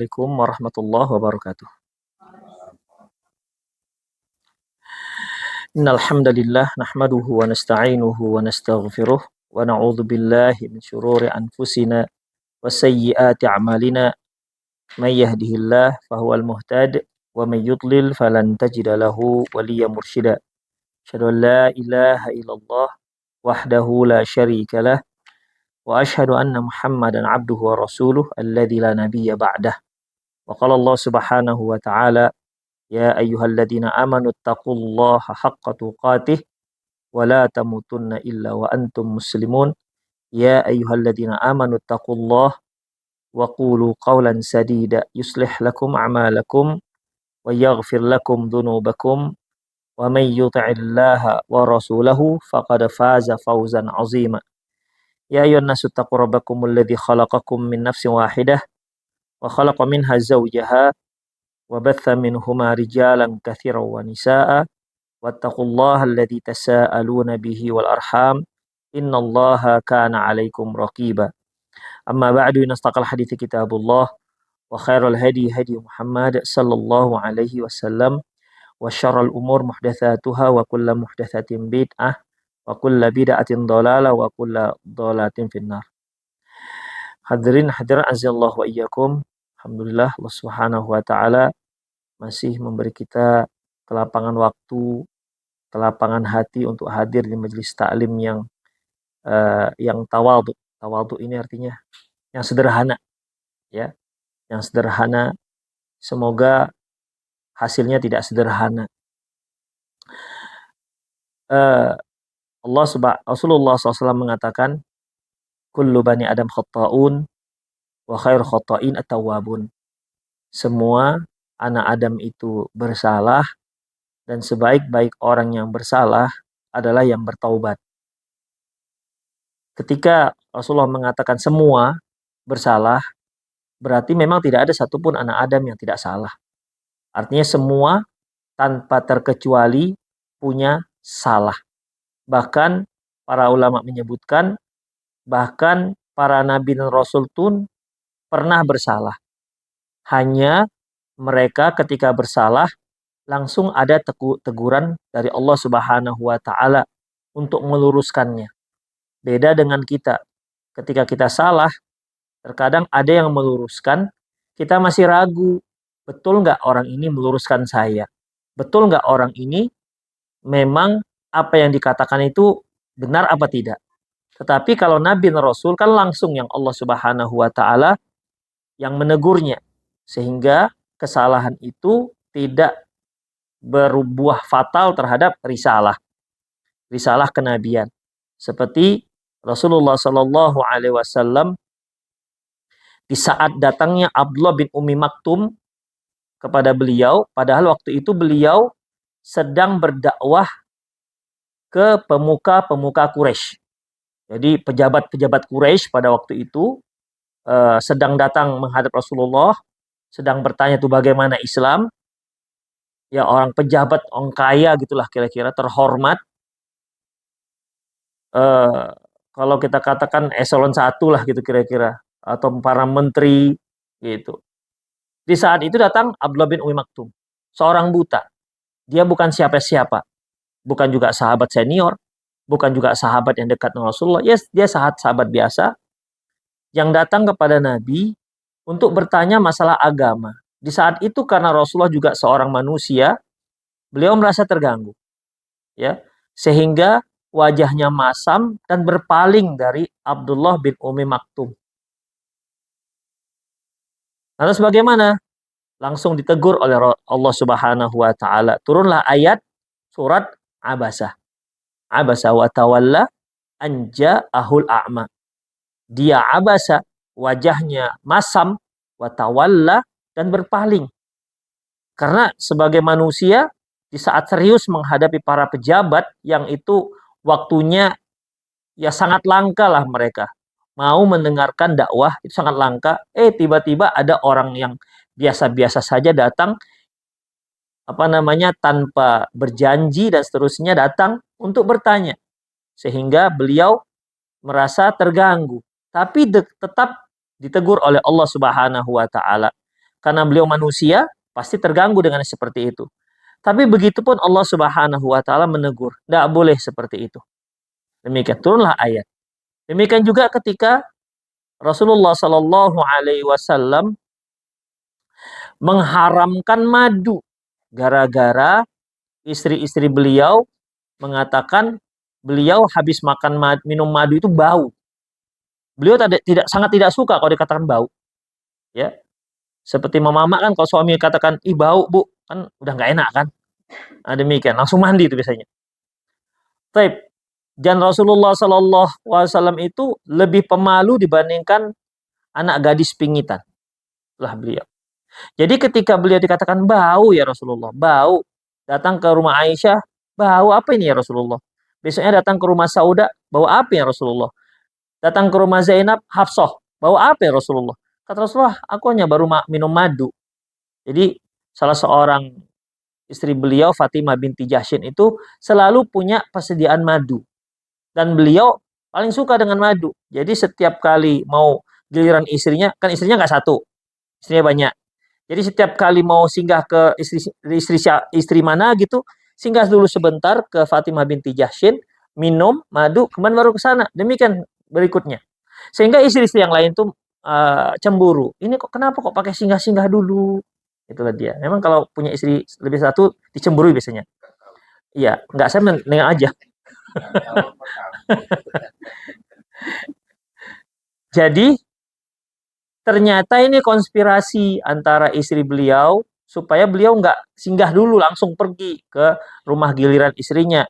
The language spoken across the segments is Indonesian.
Assalamualaikum warahmatullahi wabarakatuh. Innal hamdalillah nahmaduhu wa nasta'inuhu wa nastaghfiruh wa na'udzu billahi min shururi anfusina wa sayyiati a'malina. May yahdihillah fahuwal muhtad wa may yudlil falan tajida lahu waliyyan mursyida. Asyhadu an la ilaha illallah wahdahu la syarika lah wa asyhadu anna Muhammadan 'abduhu wa rasuluh alladzi la nabiyya ba'dah. Wa qala Allah subhanahu wa ta'ala ya ayyuhalladzina amanu taqullaha haqqa tuqatih wa la tamutunna illa wa antum muslimun. Ya ayyuhalladzina amanu taqullaha wa qulu qawlan sadida yuslih lakum a'malakum wa yaghfir lakum dhunubakum wa may yuti'illaha wa rasulahu faqad faza fawzan 'azima. Ya ayyuhan nasu taqu rabbakumul ladzi khalaqakum min nafsin wahidah wa khalaqa minha zawjaha وبث منهما رجالا كثيرا ونساء واتقوا الله الذي تساءلون به والأرحام إن الله كان عليكم رقيبا. أما بعد إن أصدق الحديث كتاب الله وخير الهدي هدي محمد صلى الله عليه وسلم وشر الأمور محدثاتها وكل محدثة بدعة وكل بدعة ضلالة وكل ضلالة في النار. Hadirin hadirat azza-Allah wa iyyakum. Alhamdulillah Allah Subhanahu wa taala masih memberi kita kelapangan waktu, kelapangan hati untuk hadir di majelis taklim yang tawadhu. Tawadhu ini artinya yang sederhana, ya, yang sederhana. Semoga hasilnya tidak sederhana. Rasulullah SAW mengatakan, kullu bani Adam khata'un wa khair khata'in at-tawwabun. Semua anak Adam itu bersalah dan sebaik-baik orang yang bersalah adalah yang bertaubat. Ketika Rasulullah mengatakan semua bersalah, berarti memang tidak ada satupun anak Adam yang tidak salah. Artinya semua tanpa terkecuali punya salah. Bahkan para ulama menyebutkan, bahkan para nabi dan rasul pun pernah bersalah. Hanya mereka ketika bersalah langsung ada teguran dari Allah Subhanahu wa taala untuk meluruskannya. Beda dengan kita. Ketika kita salah, terkadang ada yang meluruskan, kita masih ragu. Betul nggak orang ini meluruskan saya? Betul nggak orang ini memang apa yang dikatakan itu benar apa tidak? Tetapi kalau Nabi dan Rasul kan langsung yang Allah Subhanahu wa taala yang menegurnya. Sehingga kesalahan itu tidak berbuah fatal terhadap risalah kenabian. Seperti Rasulullah Shallallahu Alaihi Wasallam di saat datangnya Abdullah bin Ummi Maktum kepada beliau, padahal waktu itu beliau sedang berdakwah ke pemuka-pemuka Quraisy. Jadi pejabat-pejabat Quraisy pada waktu itu sedang datang menghadap Rasulullah, sedang bertanya tuh bagaimana Islam. Ya orang pejabat, orang kaya gitulah kira-kira, terhormat. Kalau kita katakan eselon 1 lah gitu kira-kira. Atau para menteri gitu. Di saat itu datang Abdullah bin Ummi Maktum. Seorang buta. Dia bukan siapa-siapa. Bukan juga sahabat senior. Bukan juga sahabat yang dekat dengan Rasulullah. Yes, dia sahabat biasa. Yang datang kepada Nabi untuk bertanya masalah agama. Di saat itu karena Rasulullah juga seorang manusia, beliau merasa terganggu. Ya, sehingga wajahnya masam dan berpaling dari Abdullah bin Ummi Maktum. Lalu bagaimana? Langsung ditegur oleh Allah Subhanahu wa taala. Turunlah ayat surat Abasa. Abasa wa tawalla an ja'ahul a'ma. Dia abasa, wajahnya masam, wa tawalla, dan berpaling. Karena sebagai manusia, di saat serius menghadapi para pejabat yang itu waktunya ya sangat langka lah mereka. Mau mendengarkan dakwah itu sangat langka. Tiba-tiba ada orang yang biasa-biasa saja datang, tanpa berjanji dan seterusnya datang untuk bertanya. Sehingga beliau merasa terganggu. Tapi tetap ditegur oleh Allah Subhanahu wa taala. Karena beliau manusia, pasti terganggu dengan seperti itu. Tapi begitupun Allah Subhanahu wa taala menegur, tidak boleh seperti itu. Demikian turunlah ayat. Demikian juga ketika Rasulullah Shallallahu alaihi wasallam mengharamkan madu gara-gara istri-istri beliau mengatakan beliau habis makan minum madu itu bau. Beliau sangat tidak suka kalau dikatakan bau. Ya, seperti mama kan kalau suami katakan ih bau bu, kan udah nggak enak kan. Nah, demikian langsung mandi itu biasanya. Taib. Dan Rasulullah Shallallahu Alaihi Wasallam itu lebih pemalu dibandingkan anak gadis pingitan lah beliau. Jadi ketika beliau dikatakan bau ya Rasulullah, bau, datang ke rumah Aisyah, bau apa ini ya Rasulullah? Besoknya datang ke rumah Sauda, bau apa ya Rasulullah? Datang ke rumah Zainab, Hafsah, bau apa ya Rasulullah? Kata Rasulullah, aku hanya baru minum madu. Jadi salah seorang istri beliau, Fatimah binti Jahsyin itu selalu punya persediaan madu. Dan beliau paling suka dengan madu. Jadi setiap kali mau giliran istrinya, kan istrinya nggak satu, istrinya banyak. Jadi setiap kali mau singgah ke istri mana gitu, singgah dulu sebentar ke Fatimah binti Jahsyin, minum madu, kemudian baru ke sana. Demikian berikutnya. Sehingga istri-istri yang lain tuh cemburu. Ini kok kenapa kok pakai singgah-singgah dulu? Itulah dia. Memang kalau punya istri lebih satu dicemburui biasanya. Iya, nggak saya menengah aja. Jadi ternyata ini konspirasi antara istri beliau supaya beliau nggak singgah dulu langsung pergi ke rumah giliran istrinya.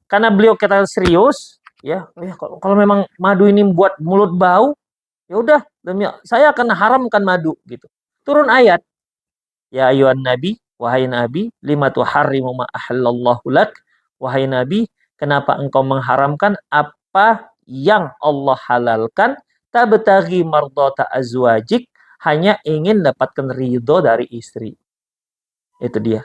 Karena beliau kata serius, ya kalau memang madu ini buat mulut bau, ya udah demi saya akan haramkan madu gitu. Turun ayat, ya ayuhan nabi, wahai nabi, lima tuharrimu ma ahallallahu lak, wahai nabi, kenapa engkau mengharamkan apa yang Allah halalkan? Tabtaghi mardata azwajik, hanya ingin dapatkan ridho dari istri. Itu dia.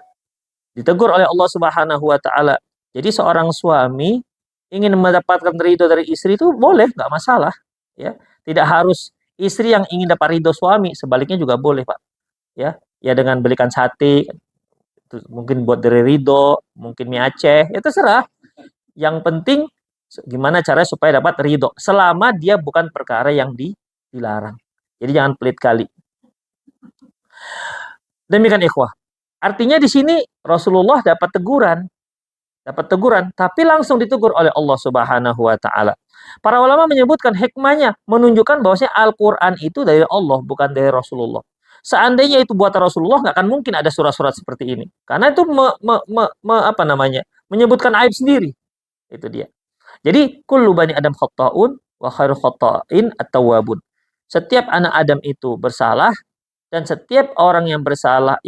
Ditegur oleh Allah Subhanahu wa taala. Jadi seorang suami ingin mendapatkan ridho dari istri itu boleh, nggak masalah, ya. Tidak harus istri yang ingin dapat ridho suami, sebaliknya juga boleh, Pak. Ya, ya dengan belikan sate, mungkin buat dari ridho, mungkin mie Aceh, ya terserah. Yang penting gimana caranya supaya dapat ridho, selama dia bukan perkara yang dilarang. Jadi jangan pelit kali. Demikian ikhwah. Artinya di sini Rasulullah dapat teguran, tapi langsung ditegur oleh Allah Subhanahu wa taala. Para ulama menyebutkan hikmahnya menunjukkan bahwasanya Al-Qur'an itu dari Allah, bukan dari Rasulullah. Seandainya itu buatan Rasulullah, nggak akan mungkin ada surat-surat seperti ini. Karena itu menyebutkan aib sendiri. Itu dia. Jadi kullu bani Adam khata'un wa khairu khata'in at-tawwabun. Setiap anak Adam itu bersalah dan setiap orang yang bersalah,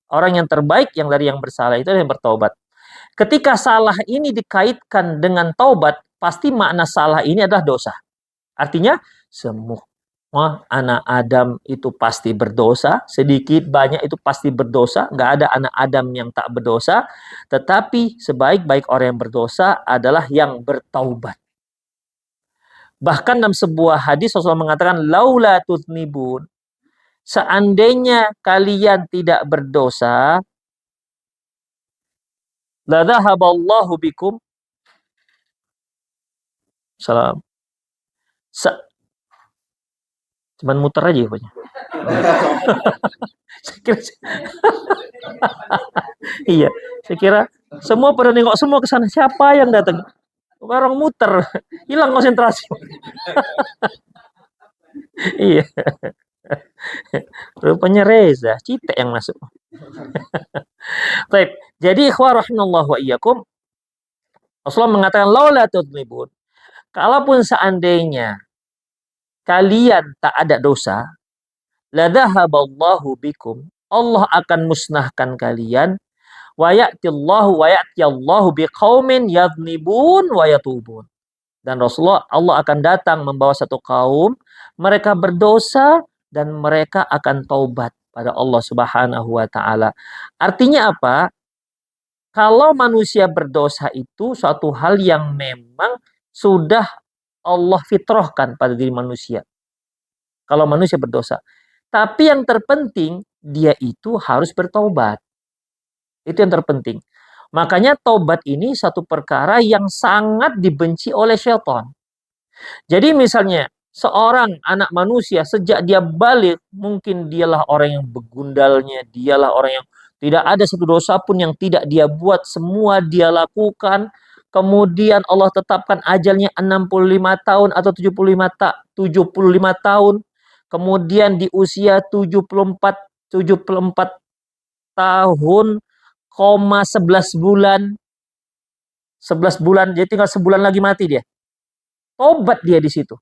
orang yang terbaik yang dari yang bersalah itu yang bertaubat. Ketika salah ini dikaitkan dengan taubat, pasti makna salah ini adalah dosa. Artinya semua anak Adam itu pasti berdosa, sedikit banyak itu pasti berdosa, nggak ada anak Adam yang tak berdosa, tetapi sebaik-baik orang yang berdosa adalah yang bertaubat. Bahkan dalam sebuah hadis Rasulullah mengatakan, laula tuznibun, seandainya kalian tidak berdosa, la dhahaballahu bikum. Salam. Cuman muter aja pokoknya. Iya, saya kira semua pada nengok semua ke sana. Siapa yang datang? Orang muter, hilang konsentrasi. Iya. Rupanya Reza, Cite yang masuk. Baik, jadi ikhwah rahimallahu wa iyyakum, Rasulullah mengatakan laula tudnibun. Kalaupun seandainya kalian tak ada dosa, la dhahaballahu bikum, Allah akan musnahkan kalian, wa ya'tiyallahu biqaumin yadhnibun wa yatubun. Dan Rasulullah, Allah akan datang membawa satu kaum, mereka berdosa dan mereka akan taubat pada Allah Subhanahu wa taala. Artinya apa? Kalau manusia berdosa itu suatu hal yang memang sudah Allah fitrahkan pada diri manusia. Kalau manusia berdosa. Tapi yang terpenting, dia itu harus bertobat. Itu yang terpenting. Makanya tobat ini satu perkara yang sangat dibenci oleh syaitan. Jadi misalnya, seorang anak manusia sejak dia balik, mungkin dialah orang yang begundalnya, dialah orang yang tidak ada satu dosa pun yang tidak dia buat, semua dia lakukan. Kemudian Allah tetapkan ajalnya 65 tahun atau 75 tahun. Kemudian di usia 74 tahun, 11 bulan. 11 bulan, jadi tinggal sebulan lagi mati dia. Tobat dia di situ.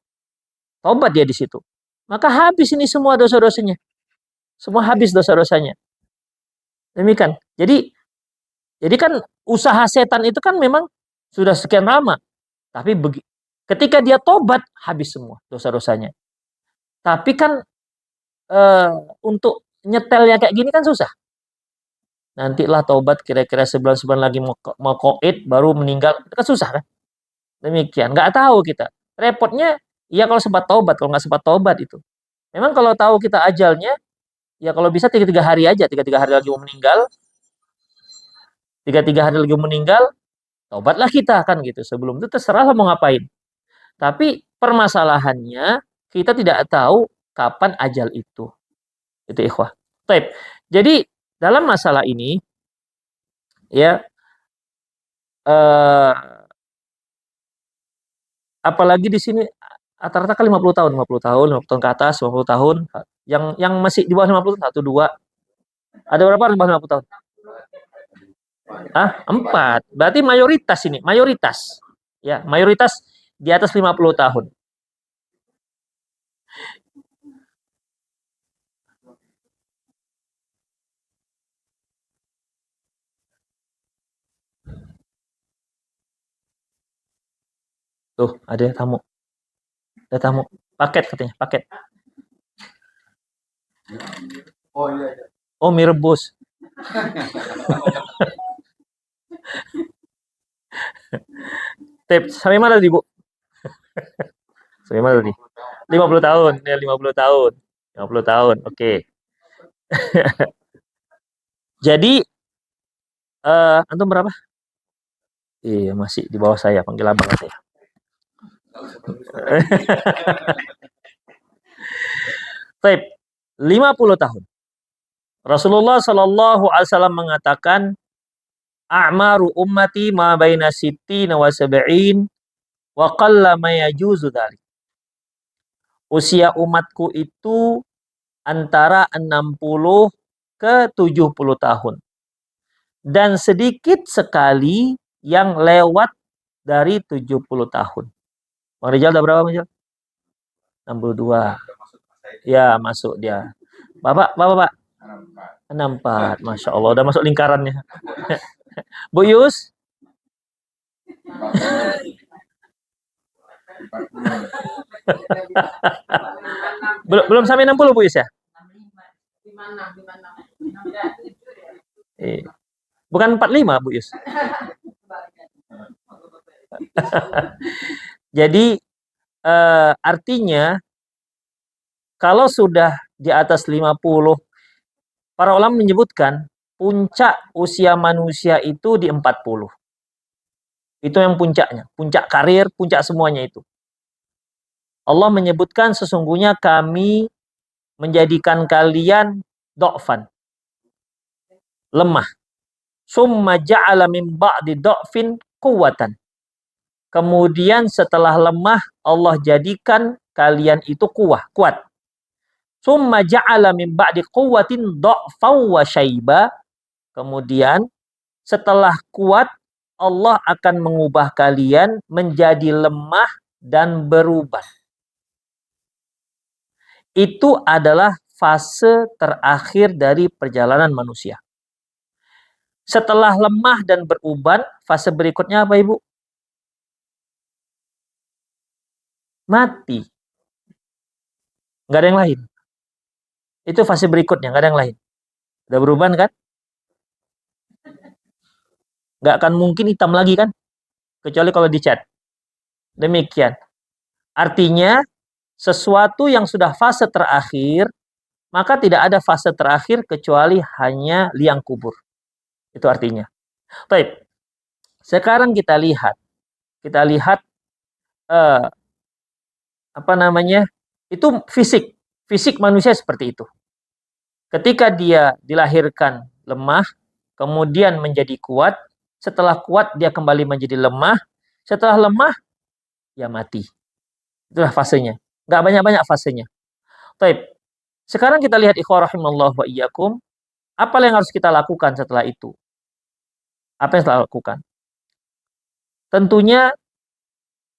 Tobat dia di situ. Maka habis ini semua dosa-dosanya. Semua habis dosa-dosanya. Demikian. Jadi kan usaha setan itu kan memang sudah sekian lama. Tapi ketika dia tobat, habis semua dosa-dosanya. Tapi kan untuk nyetelnya kayak gini kan susah. Nantilah tobat kira-kira sebulan-sebulan lagi mau koid baru meninggal. Itu kan susah kan? Demikian. Nggak tahu kita. Repotnya, ya kalau sempat tobat. Kalau nggak sempat tobat itu. Memang kalau tahu kita ajalnya, ya kalau bisa 3-3 hari aja. 3-3 hari lagi mau meninggal. 3-3 hari lagi mau meninggal. Tobatlah kita kan gitu. Sebelum itu terserah mau ngapain. Tapi permasalahannya, kita tidak tahu kapan ajal itu. Itu ikhwah. Baik. Jadi dalam masalah ini, ya, apalagi di sini rata-rata kan 50 tahun, 50 tahun, 50 tahun ke atas, 50 tahun. Yang masih di bawah 50 1 2. Ada berapa di bawah 50 tahun? 4. Berarti mayoritas ini, mayoritas. Ya, mayoritas di atas 50 tahun. Tuh, ada tamu. Ada tamu. Paket katanya, paket. Oh iya. Oh, mie rebus. Sampai mana tadi, Bu? Sampai mana tadi? 50 tahun. Ya, 50 tahun. 50 tahun. Oke. Jadi antum berapa? Iya, masih di bawah saya, panggil abang saya. Baik, 50 tahun. Rasulullah Shallallahu alaihi wasallam mengatakan, a'maru ummati ma baina sittina wa sab'in wa qalla ma yajuzu dzalik. Usia umatku itu antara 60 ke 70 tahun. Dan sedikit sekali yang lewat dari 70 tahun. Bang Rizal udah berapa, Bang Rizal? 62. Ya, masuk dia. Bapak. 64. Masya Allah, udah masuk lingkarannya. Bu Yus? belum sampai 60 Bu Yus ya? Bukan 45 Bu Yus. Jadi artinya kalau sudah di atas 50, para ulama menyebutkan puncak usia manusia itu di 40. Itu yang puncaknya, puncak karir, puncak semuanya itu. Allah menyebutkan sesungguhnya kami menjadikan kalian do'fan, lemah. Summa ja'ala min ba'di do'fin quwwatan. Kemudian setelah lemah, Allah jadikan kalian itu kuat. Summa ja'ala min ba'di quwwatin do'faw wa syaiba. Kemudian setelah kuat, Allah akan mengubah kalian menjadi lemah dan beruban. Itu adalah fase terakhir dari perjalanan manusia. Setelah lemah dan beruban, fase berikutnya apa, Ibu? Mati. Nggak ada yang lain. Itu fase berikutnya, nggak ada yang lain. Udah beruban kan? Nggak akan mungkin hitam lagi kan? Kecuali kalau dicat. Demikian. Artinya, sesuatu yang sudah fase terakhir, maka tidak ada fase terakhir kecuali hanya liang kubur. Itu artinya. Baik. Sekarang kita lihat eh, apa namanya? Itu fisik manusia seperti itu. Ketika dia dilahirkan lemah, kemudian menjadi kuat, setelah kuat dia kembali menjadi lemah, setelah lemah ya mati. Itulah fasenya. Nggak banyak-banyak fasenya. Baik. Sekarang kita lihat ikhwah rahimallahu wa iyyakum, apa yang harus kita lakukan setelah itu? Apa yang kita lakukan? Tentunya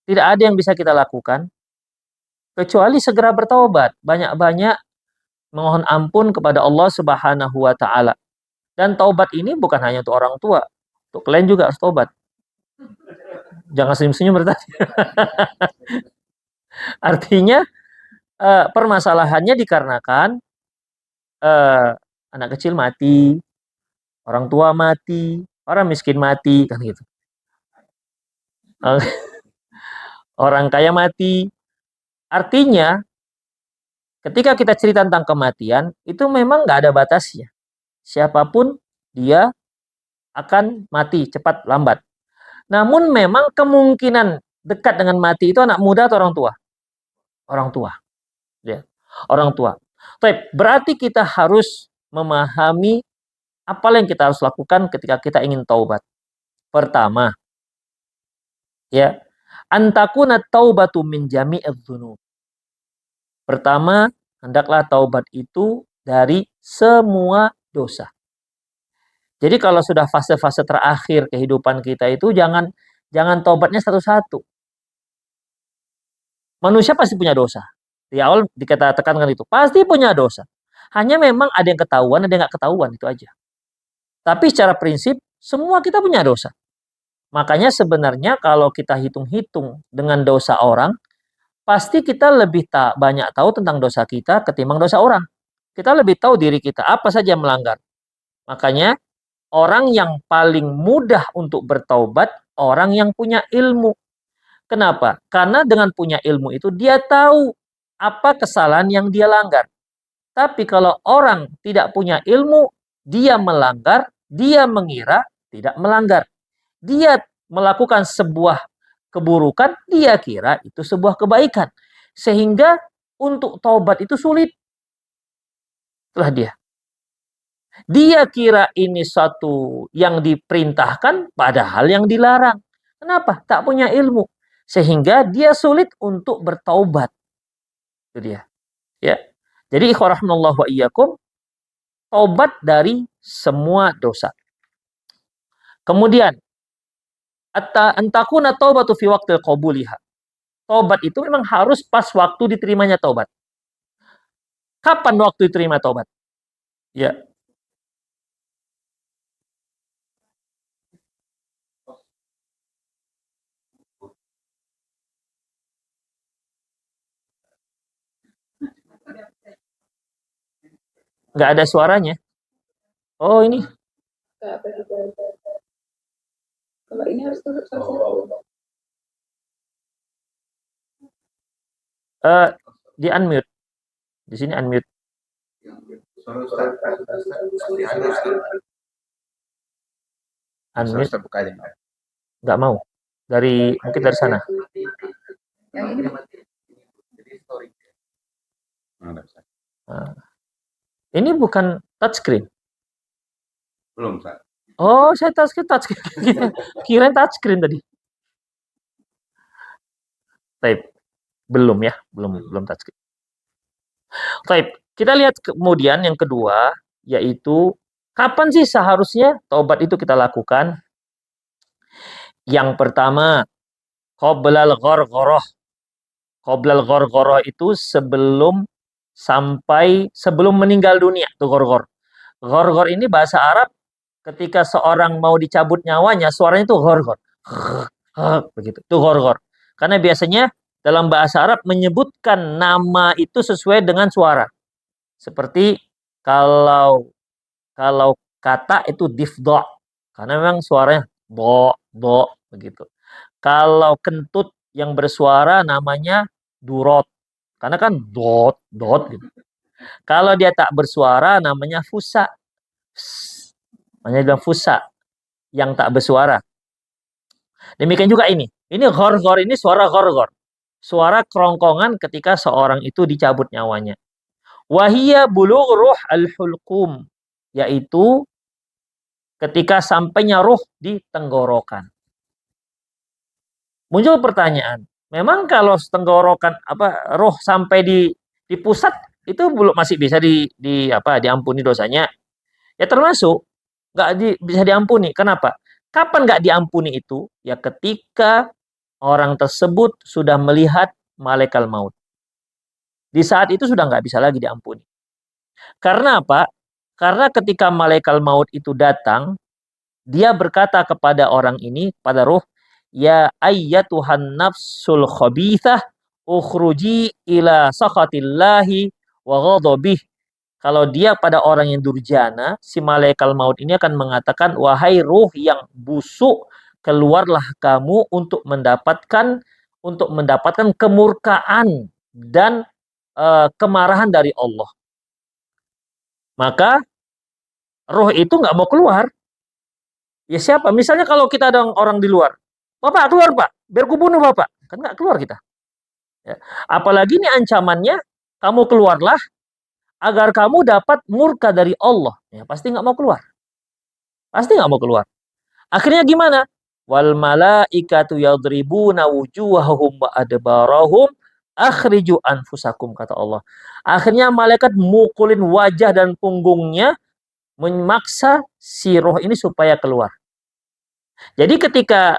tidak ada yang bisa kita lakukan kecuali segera bertaubat, banyak-banyak mohon ampun kepada Allah Subhanahu wa taala. Dan taubat ini bukan hanya untuk orang tua, untuk kalian juga harus taubat. Jangan senyum-senyum berarti. Artinya permasalahannya dikarenakan anak kecil mati, orang tua mati, orang miskin mati, kan gitu. Orang kaya mati. Artinya, ketika kita cerita tentang kematian, itu memang nggak ada batasnya. Siapapun dia akan mati cepat lambat. Namun memang kemungkinan dekat dengan mati itu anak muda atau orang tua? Orang tua. Ya. Orang tua. Baik, berarti kita harus memahami apa yang kita harus lakukan ketika kita ingin taubat. Pertama, ya, antakuna taubatu min jami'idz dzunub. Pertama, hendaklah taubat itu dari semua dosa. Jadi kalau sudah fase-fase terakhir kehidupan kita itu jangan taubatnya satu-satu. Manusia pasti punya dosa. Di awal dikatakan itu, pasti punya dosa. Hanya memang ada yang ketahuan, ada yang nggak ketahuan, itu aja. Tapi secara prinsip, semua kita punya dosa. Makanya sebenarnya kalau kita hitung-hitung dengan dosa orang, pasti kita lebih banyak tahu tentang dosa kita ketimbang dosa orang. Kita lebih tahu diri kita, apa saja yang melanggar. Makanya orang yang paling mudah untuk bertaubat, orang yang punya ilmu. Kenapa? Karena dengan punya ilmu itu dia tahu apa kesalahan yang dia langgar. Tapi kalau orang tidak punya ilmu, dia melanggar, dia mengira tidak melanggar. Dia melakukan sebuah keburukan, dia kira itu sebuah kebaikan. Sehingga untuk taubat itu sulit. Itulah dia. Dia kira ini suatu yang diperintahkan, padahal yang dilarang. Kenapa? Tak punya ilmu. Sehingga dia sulit untuk bertaubat. Itu dia. Ya. Jadi ikhwah rahimallahu wa iyyakum, taubat dari semua dosa. Kemudian, antakuna taubatu fi waqtil qabuliha. Taubat itu memang harus pas waktu diterimanya taubat. Kapan waktu diterima taubat? Ya. Nggak ada suaranya. Oh, ini. Kalau ini harus di unmute. Di sini unmute. Unmute terbuka aja. Nggak mau. Mungkin dari sana. Nah. Ini bukan touchscreen. Belum, Pak. Oh, saya touchscreen. Kirain touchscreen tadi. Baik. Belum ya, belum touchscreen. Baik, kita lihat kemudian yang kedua, yaitu kapan sih seharusnya taubat itu kita lakukan? Yang pertama, qoblal ghargharah. Qoblal ghargharah itu sebelum meninggal dunia, itu gharghar. Gharghar ini bahasa Arab, ketika seorang mau dicabut nyawanya, suaranya itu gharghar. Begitu, itu gharghar. Karena biasanya dalam bahasa Arab menyebutkan nama itu sesuai dengan suara. Seperti kalau kata itu difdha, karena memang suaranya do begitu. Kalau kentut yang bersuara namanya durot, karena kan dot gitu. Kalau dia tak bersuara namanya fusa. Namanya bilang fusa, yang tak bersuara. Demikian juga ini. Ini ghor-ghor, ini suara ghor-ghor. Suara kerongkongan ketika seorang itu dicabut nyawanya. Wahiyya bulugh ruh al-hulqum, yaitu ketika sampainya ruh di tenggorokan. Muncul pertanyaan, memang kalau tenggorokan ruh sampai di pusat itu belum masih bisa diampuni dosanya? Ya termasuk bisa diampuni. Kenapa? Kapan nggak diampuni itu? Ya ketika orang tersebut sudah melihat malaikat maut. Di saat itu sudah nggak bisa lagi diampuni. Karena apa? Karena ketika malaikat maut itu datang, dia berkata kepada orang ini, pada ruh, ya ayyatuhan nafsul khabithah, ukhruji ila sakhatillahi wa ghadabih. Kalau dia pada orang yang durjana, si malaikat maut ini akan mengatakan, wahai ruh yang busuk, keluarlah kamu untuk mendapatkan kemurkaan dan kemarahan dari Allah. Maka roh itu nggak mau keluar. Ya siapa? Misalnya kalau kita ada orang di luar, Bapak keluar Pak, biar ku bunuh Bapak. Kan nggak keluar kita. Ya. Apalagi ini ancamannya, kamu keluarlah agar kamu dapat murka dari Allah. Ya, pasti nggak mau keluar. Pasti nggak mau keluar. Akhirnya gimana? Wal malaikatu yadribuna wujuhahum wa adbarahum akhriju anfusakum, kata Allah. Akhirnya malaikat mukulin wajah dan punggungnya, memaksa si roh ini supaya keluar. Jadi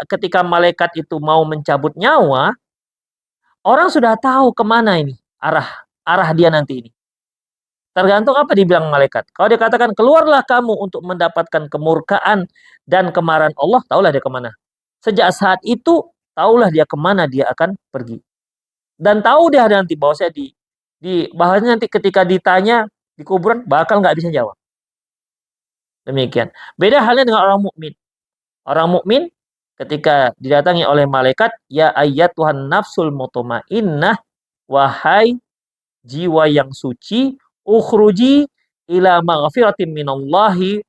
ketika malaikat itu mau mencabut nyawa, orang sudah tahu kemana ini arah dia nanti ini. Tergantung apa dibilang malaikat. Kalau dia katakan keluarlah kamu untuk mendapatkan kemurkaan dan kemarahan Allah, tahulah dia kemana. Sejak saat itu tahulah dia kemana dia akan pergi. Dan tahu dia nanti bahwasanya bahwasanya nanti ketika ditanya di kuburan bakal nggak bisa jawab. Demikian. Beda halnya dengan orang mukmin. Orang mukmin ketika didatangi oleh malaikat, ya ayat Tuhan nafsul mutmainnah, wahai jiwa yang suci, ukhruji ila maghfiratin minallahi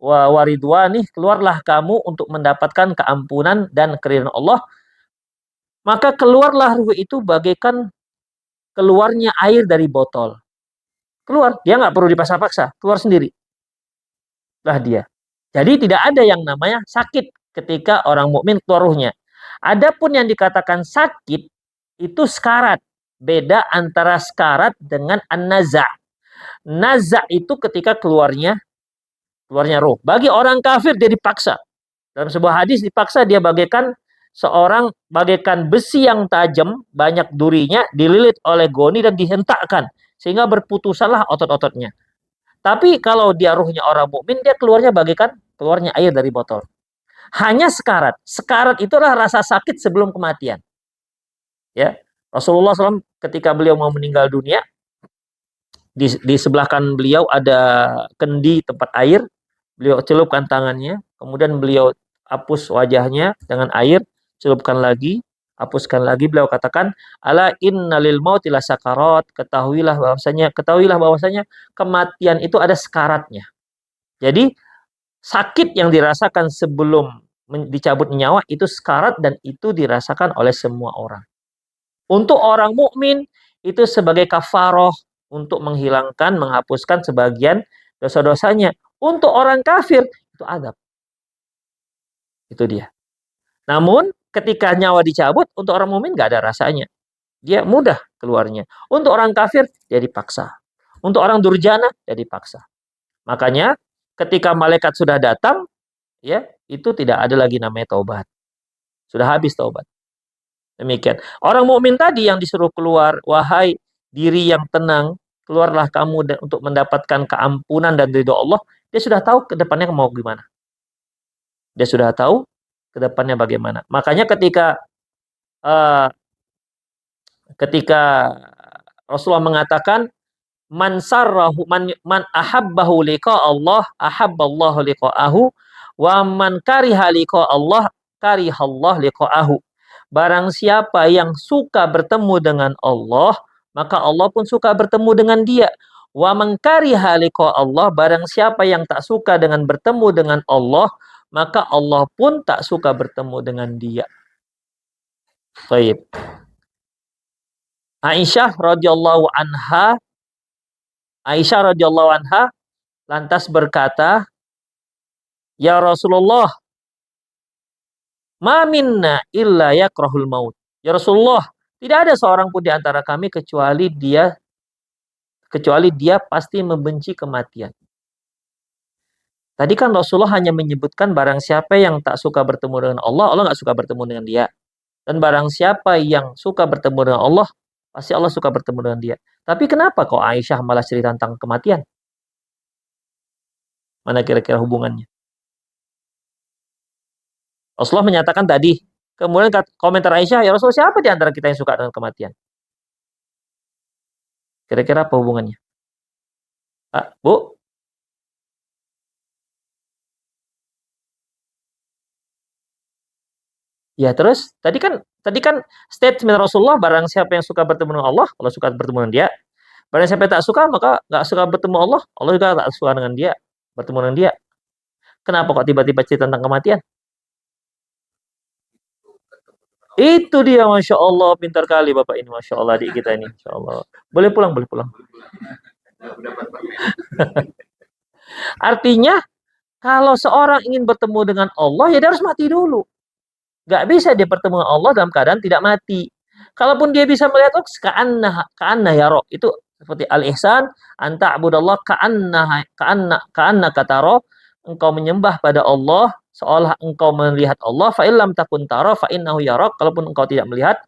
wa waridwanih, keluarlah kamu untuk mendapatkan keampunan dan keridhaan Allah. Maka keluarlah ruh itu bagaikan keluarnya air dari botol. Keluar, dia nggak perlu dipaksa-paksa, keluar sendiri. Lah dia. Jadi tidak ada yang namanya sakit ketika orang mukmin keluar ruhnya. Adapun yang dikatakan sakit itu sekarat. Beda antara sekarat dengan an-naza'. Naza' itu ketika keluarnya ruh. Bagi orang kafir dia dipaksa. Dalam sebuah hadis dipaksa dia bagaikan besi yang tajam, banyak durinya, dililit oleh goni dan dihentakkan sehingga berputusanlah otot-ototnya. Tapi kalau dia ruhnya orang mukmin, dia keluarnya bagaikan keluarnya air dari botol. Hanya sekarat. Sekarat itulah rasa sakit sebelum kematian. Ya, Rasulullah SAW ketika beliau mau meninggal dunia, di sebelah kanan beliau ada kendi tempat air. Beliau celupkan tangannya, kemudian beliau hapus wajahnya dengan air, celupkan lagi, hapuskan lagi. Beliau katakan, ala innalil mauti lasakarat, ketahuilah bahwasanya kematian itu ada sekaratnya. Jadi sakit yang dirasakan sebelum dicabut nyawa itu sekarat, dan itu dirasakan oleh semua orang. Untuk orang mukmin itu sebagai kafaroh untuk menghapuskan sebagian dosa-dosanya. Untuk orang kafir itu adab. Itu dia. Namun ketika nyawa dicabut, untuk orang mukmin nggak ada rasanya. Dia mudah keluarnya. Untuk orang kafir dia dipaksa. Untuk orang durjana dia dipaksa. Makanya ketika malaikat sudah datang, ya itu tidak ada lagi namanya taubat. Sudah habis taubat. Demikian. Orang mukmin tadi yang disuruh keluar, wahai diri yang tenang, keluarlah kamu untuk mendapatkan keampunan dan ridho Allah. Dia sudah tahu ke depannya mau gimana. Dia sudah tahu ke depannya bagaimana. Makanya ketika Rasulullah mengatakan, man ahabbahu liqa Allah, ahabballahu liqa'ahu, wa man kariha liqa Allah, karihallah liqa'ahu. Barang siapa yang suka bertemu dengan Allah, maka Allah pun suka bertemu dengan dia. Wa man kariha liqa Allah, barang siapa yang tak suka dengan bertemu dengan Allah, maka Allah pun tak suka bertemu dengan dia. Baik. Aisyah radhiyallahu anha lantas berkata, "Ya Rasulullah, ma minna illa yakrahul maut." Ya Rasulullah, tidak ada seorang pun di antara kami kecuali dia pasti membenci kematian. Tadi kan Rasulullah hanya menyebutkan barang siapa yang tak suka bertemu dengan Allah, Allah nggak suka bertemu dengan dia. Dan barang siapa yang suka bertemu dengan Allah, pasti Allah suka bertemu dengan dia. Tapi kenapa kok Aisyah malah cerita tentang kematian? Mana kira-kira hubungannya? Rasulullah menyatakan tadi, kemudian komentar Aisyah, ya Rasul, siapa di antara kita yang suka dengan kematian? Kira-kira apa hubungannya? Pak, Bu? Ya terus, tadi kan statement Rasulullah, barang siapa yang suka bertemu dengan Allah, Allah suka bertemu dengan dia. Barang siapa yang tak suka, maka nggak suka bertemu Allah, Allah juga tak suka dengan dia, bertemu dengan dia. Kenapa kok tiba-tiba cerita tentang kematian? Itu dia, Masya Allah, pintar kali Bapak ini, Masya Allah, adik kita ini, Masya Allah. Boleh pulang, boleh pulang. Artinya, kalau seorang ingin bertemu dengan Allah, ya dia harus mati dulu. Gak bisa dia bertemu dengan Allah dalam keadaan tidak mati. Kalaupun dia bisa melihat, oh, ka'anna ya roh. Itu seperti al-ihsan, anta abudallah ka'anna kataro. Engkau menyembah pada Allah, seolah engkau melihat Allah. Fa'illam takun taro, fa'innahu yarok. Kalaupun engkau tidak melihat,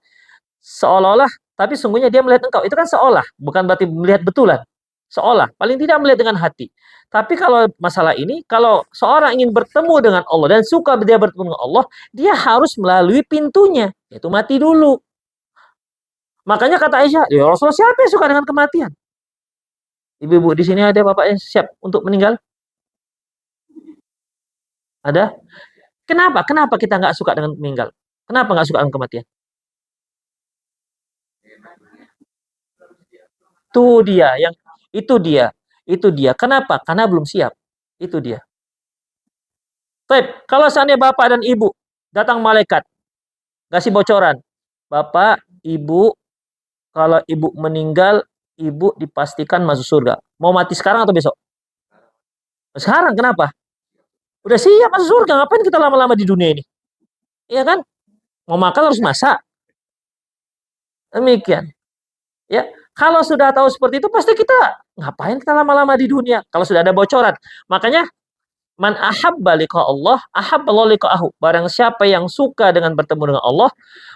seolah-olah, tapi sungguhnya dia melihat engkau. Itu kan seolah, bukan berarti melihat betulan. Seolah, paling tidak melihat dengan hati. Tapi kalau masalah ini, kalau seorang ingin bertemu dengan Allah dan suka dia bertemu dengan Allah, dia harus melalui pintunya, yaitu mati dulu. Makanya kata Aisyah, ya Rasulullah, siapa yang suka dengan kematian? Ibu-ibu di sini ada bapak yang siap untuk meninggal? Ada? Kenapa? Kenapa kita nggak suka dengan meninggal? Kenapa nggak suka dengan kematian? Itu dia, yang itu dia, itu dia. Kenapa? Karena belum siap. Itu dia. Baik, kalau seandainya bapak dan ibu datang malaikat, kasih bocoran, bapak, ibu, kalau ibu meninggal, ibu dipastikan masuk surga. Mau mati sekarang atau besok? Sekarang, kenapa? Udah siap masuk surga, ngapain kita lama-lama di dunia ini? Iya kan? Mau makan harus masak. Demikian. Ya, kalau sudah tahu seperti itu, pasti kita ngapain kita lama-lama di dunia? Kalau sudah ada bocoran. Makanya man ahabba liqa Allah, ahabballahu liqa'ahu. Barang siapa yang suka dengan bertemu dengan Allah,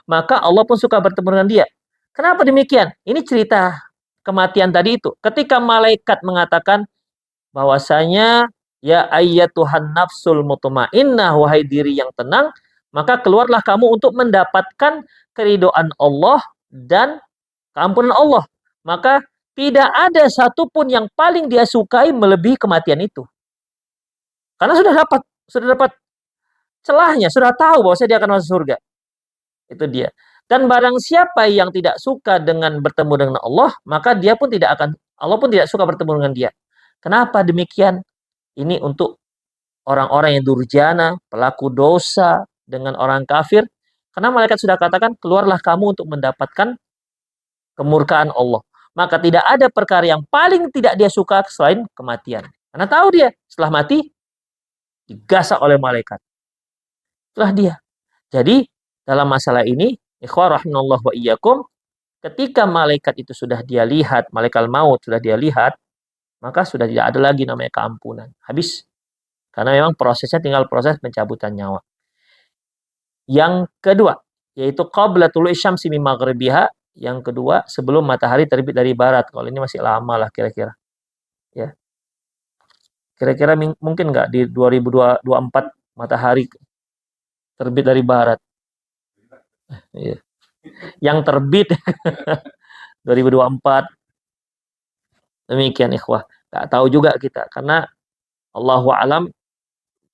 maka Allah pun suka bertemu dengan dia. Kenapa demikian? Ini cerita kematian tadi itu. Ketika malaikat mengatakan bahwasanya ya ayyatuhan nafsul mutmainnah, wahai diri yang tenang, maka keluarlah kamu untuk mendapatkan keridhaan Allah dan keampunan Allah. Maka tidak ada satupun yang paling dia sukai melebihi kematian itu. Karena sudah dapat celahnya, sudah tahu bahwa dia akan masuk surga. Itu dia. Dan barang siapa yang tidak suka dengan bertemu dengan Allah, maka Allah pun tidak suka bertemu dengan dia. Kenapa demikian? Ini untuk orang-orang yang durjana, pelaku dosa dengan orang kafir. Karena malaikat sudah katakan, keluarlah kamu untuk mendapatkan kemurkaan Allah. Maka tidak ada perkara yang paling tidak dia suka selain kematian. Karena tahu dia, setelah mati, digasak oleh malaikat. Itulah dia. Jadi, dalam masalah ini, ikhwah rahimallahu wa iyyakum, ketika malaikat itu sudah dia lihat, malaikat maut sudah dia lihat, maka sudah tidak ada lagi namanya keampunan. Habis. Karena memang prosesnya tinggal proses pencabutan nyawa. Yang kedua, yaitu qabla tulu'i syamsi min maghribiha. Yang kedua, sebelum matahari terbit dari barat. Kalau ini masih lama lah kira-kira. Ya. Kira-kira mungkin nggak di 2024 matahari terbit dari barat? Ya. Yang terbit 2024. Demikian ikhwah. Nggak tahu juga kita. Karena Allahu alam,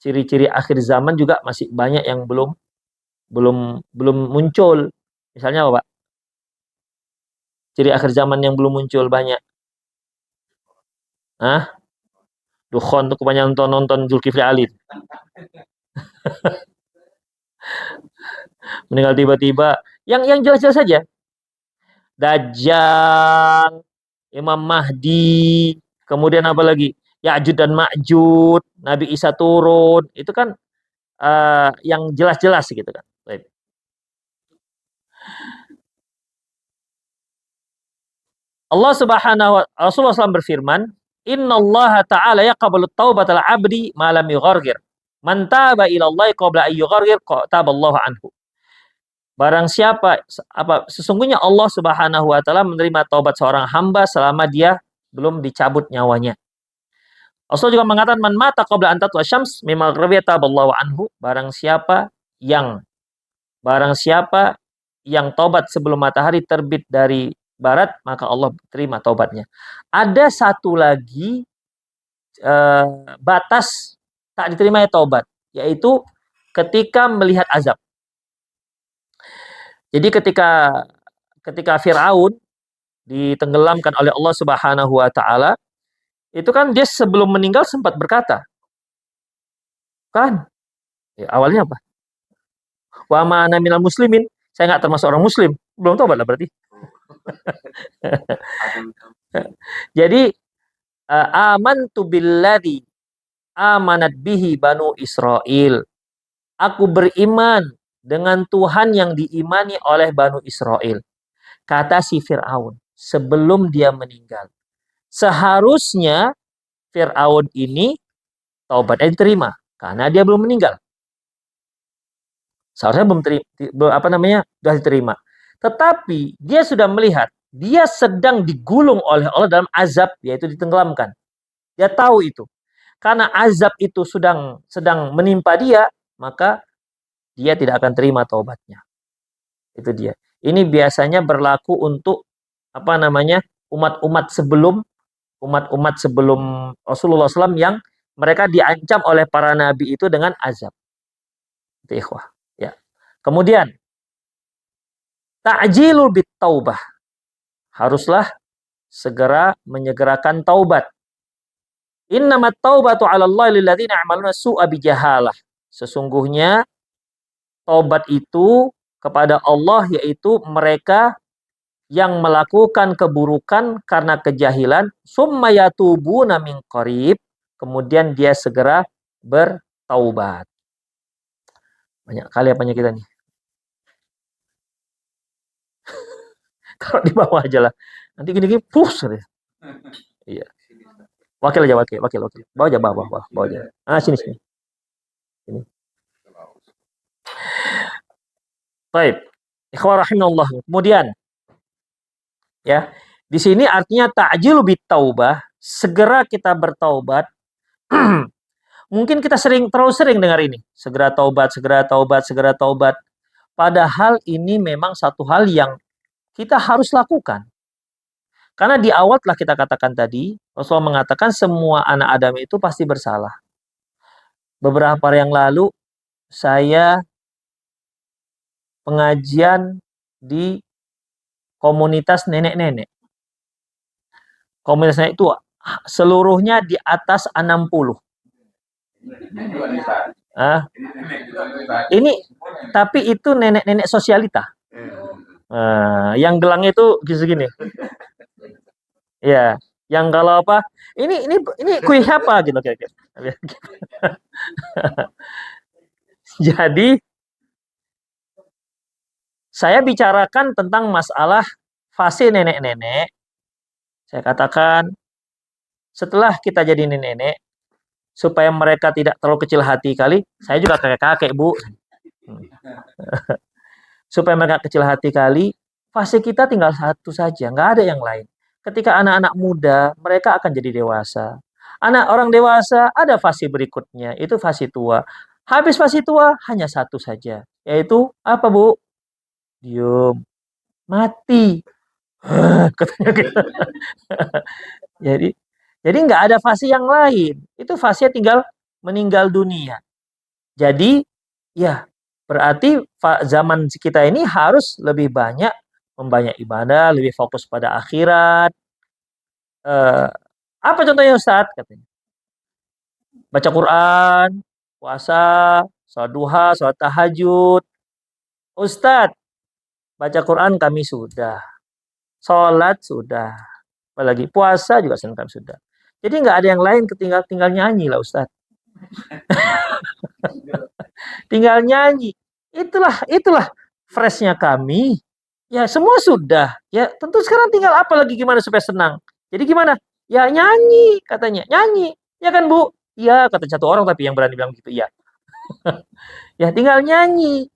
ciri-ciri akhir zaman juga masih banyak yang belum belum muncul. Misalnya apa, Pak? Ciri akhir zaman yang belum muncul banyak. Ah, Dukhon tuh kebanyakan nonton Zulkifli Ali. Meninggal tiba-tiba. Yang jelas-jelas saja. Dajjal, Imam Mahdi, kemudian apa lagi? Ya'jud dan Ma'jud, Nabi Isa turun. Itu kan yang jelas-jelas gitu kan. Baik. Allah Subhanahu wa Rasulullah SAW berfirman, "Innallaha ta'ala yaqbalu taubatal 'abdi ma lam yughargir. Man taba ila Allah qabla an yughargir taballahu anhu." Barang siapa sesungguhnya Allah Subhanahu wa taala menerima taubat seorang hamba selama dia belum dicabut nyawanya. Rasul juga mengatakan man mata qabla an tatlu'a syams mimma gharabiya taballahu anhu. Yang barang siapa yang taubat sebelum matahari terbit dari barat, maka Allah terima taubatnya. Ada satu lagi batas tak diterimanya taubat, yaitu ketika melihat azab. Jadi ketika Firaun ditenggelamkan oleh Allah Subhanahu wa taala, itu kan dia sebelum meninggal sempat berkata, kan? Ya, awalnya apa? Wa ma ana minal muslimin. Saya nggak termasuk orang muslim. Belum tobat lah berarti. Jadi amantu billadzi amanat bihi banu Israel. Aku beriman dengan Tuhan yang diimani oleh Banu Israel. Kata si Fir'aun sebelum dia meninggal. Seharusnya Fir'aun ini taubatnya diterima karena dia belum meninggal. Seharusnya sudah diterima. Tetapi dia sudah melihat dia sedang digulung oleh Allah dalam azab, yaitu ditenggelamkan. Dia tahu itu. Karena azab itu sedang menimpa dia, maka dia tidak akan terima taubatnya. Itu dia. Ini biasanya berlaku untuk umat-umat sebelum Rasulullah SAW yang mereka diancam oleh para nabi itu dengan azab. Itu ikhwah. Ya. Kemudian ta'jilul bit taubah. Haruslah segera menyegerakan taubat. Innamat taubatu 'ala Allah lil ladzina ya'maluna su'a bijahalah. Sesungguhnya taubat itu kepada Allah yaitu mereka yang melakukan keburukan karena kejahilan, summa yatubuna min qarib, kemudian dia segera bertaubat. Banyak kali apanya kita nih. Kalau di bawah aja lah. Nanti gini-gini push. Iya. Wakil aja, wakil. Bawa aja, bawa aja. Sini. Sini. Baik. Ikhwah rahimallah. Kemudian ya, di sini artinya ta'jilu bit taubah, segera kita bertaubat. Mungkin kita terlalu sering dengar ini, segera taubat. Padahal ini memang satu hal yang kita harus lakukan. Karena di awal telah kita katakan tadi, Rasulullah mengatakan semua anak Adam itu pasti bersalah. Beberapa hari yang lalu saya pengajian di komunitas nenek-nenek. Komunitas nenek itu seluruhnya di atas 60. Ini tapi itu nenek-nenek sosialita. Yang gelangnya itu segini. Ya, yang kalau apa? Ini kuih apa gitu kira-kira. Jadi saya bicarakan tentang masalah fase nenek-nenek. Saya katakan setelah kita jadi nenek-nenek, supaya mereka tidak terlalu kecil hati kali, saya juga kakek-kakek, Bu. Supaya mereka kecil hati kali, fase kita tinggal satu saja, nggak ada yang lain. Ketika anak-anak muda, mereka akan jadi dewasa. Orang dewasa ada fase berikutnya, itu fase tua. Habis fase tua, hanya satu saja, yaitu apa, Bu? Diam, mati. Katanya gitu. Jadi nggak ada fase yang lain. Itu fase tinggal meninggal dunia. Jadi ya berarti zaman kita ini harus lebih banyak membanyak ibadah, lebih fokus pada akhirat. Apa contohnya Ustaz? Katanya. Baca Quran, puasa, sholat duha, sholat tahajud. Ustaz, baca Quran kami sudah. Sholat sudah. Apalagi puasa juga kami sudah. Jadi nggak ada yang lain tinggal nyanyi lah Ustaz. Tinggal nyanyi. Itulah freshnya kami. Ya semua sudah. Ya tentu sekarang tinggal apa lagi gimana supaya senang. Jadi gimana? Ya nyanyi katanya. Nyanyi. Ya kan Bu? Iya kata satu orang tapi yang berani bilang gitu. Iya. Ya tinggal nyanyi.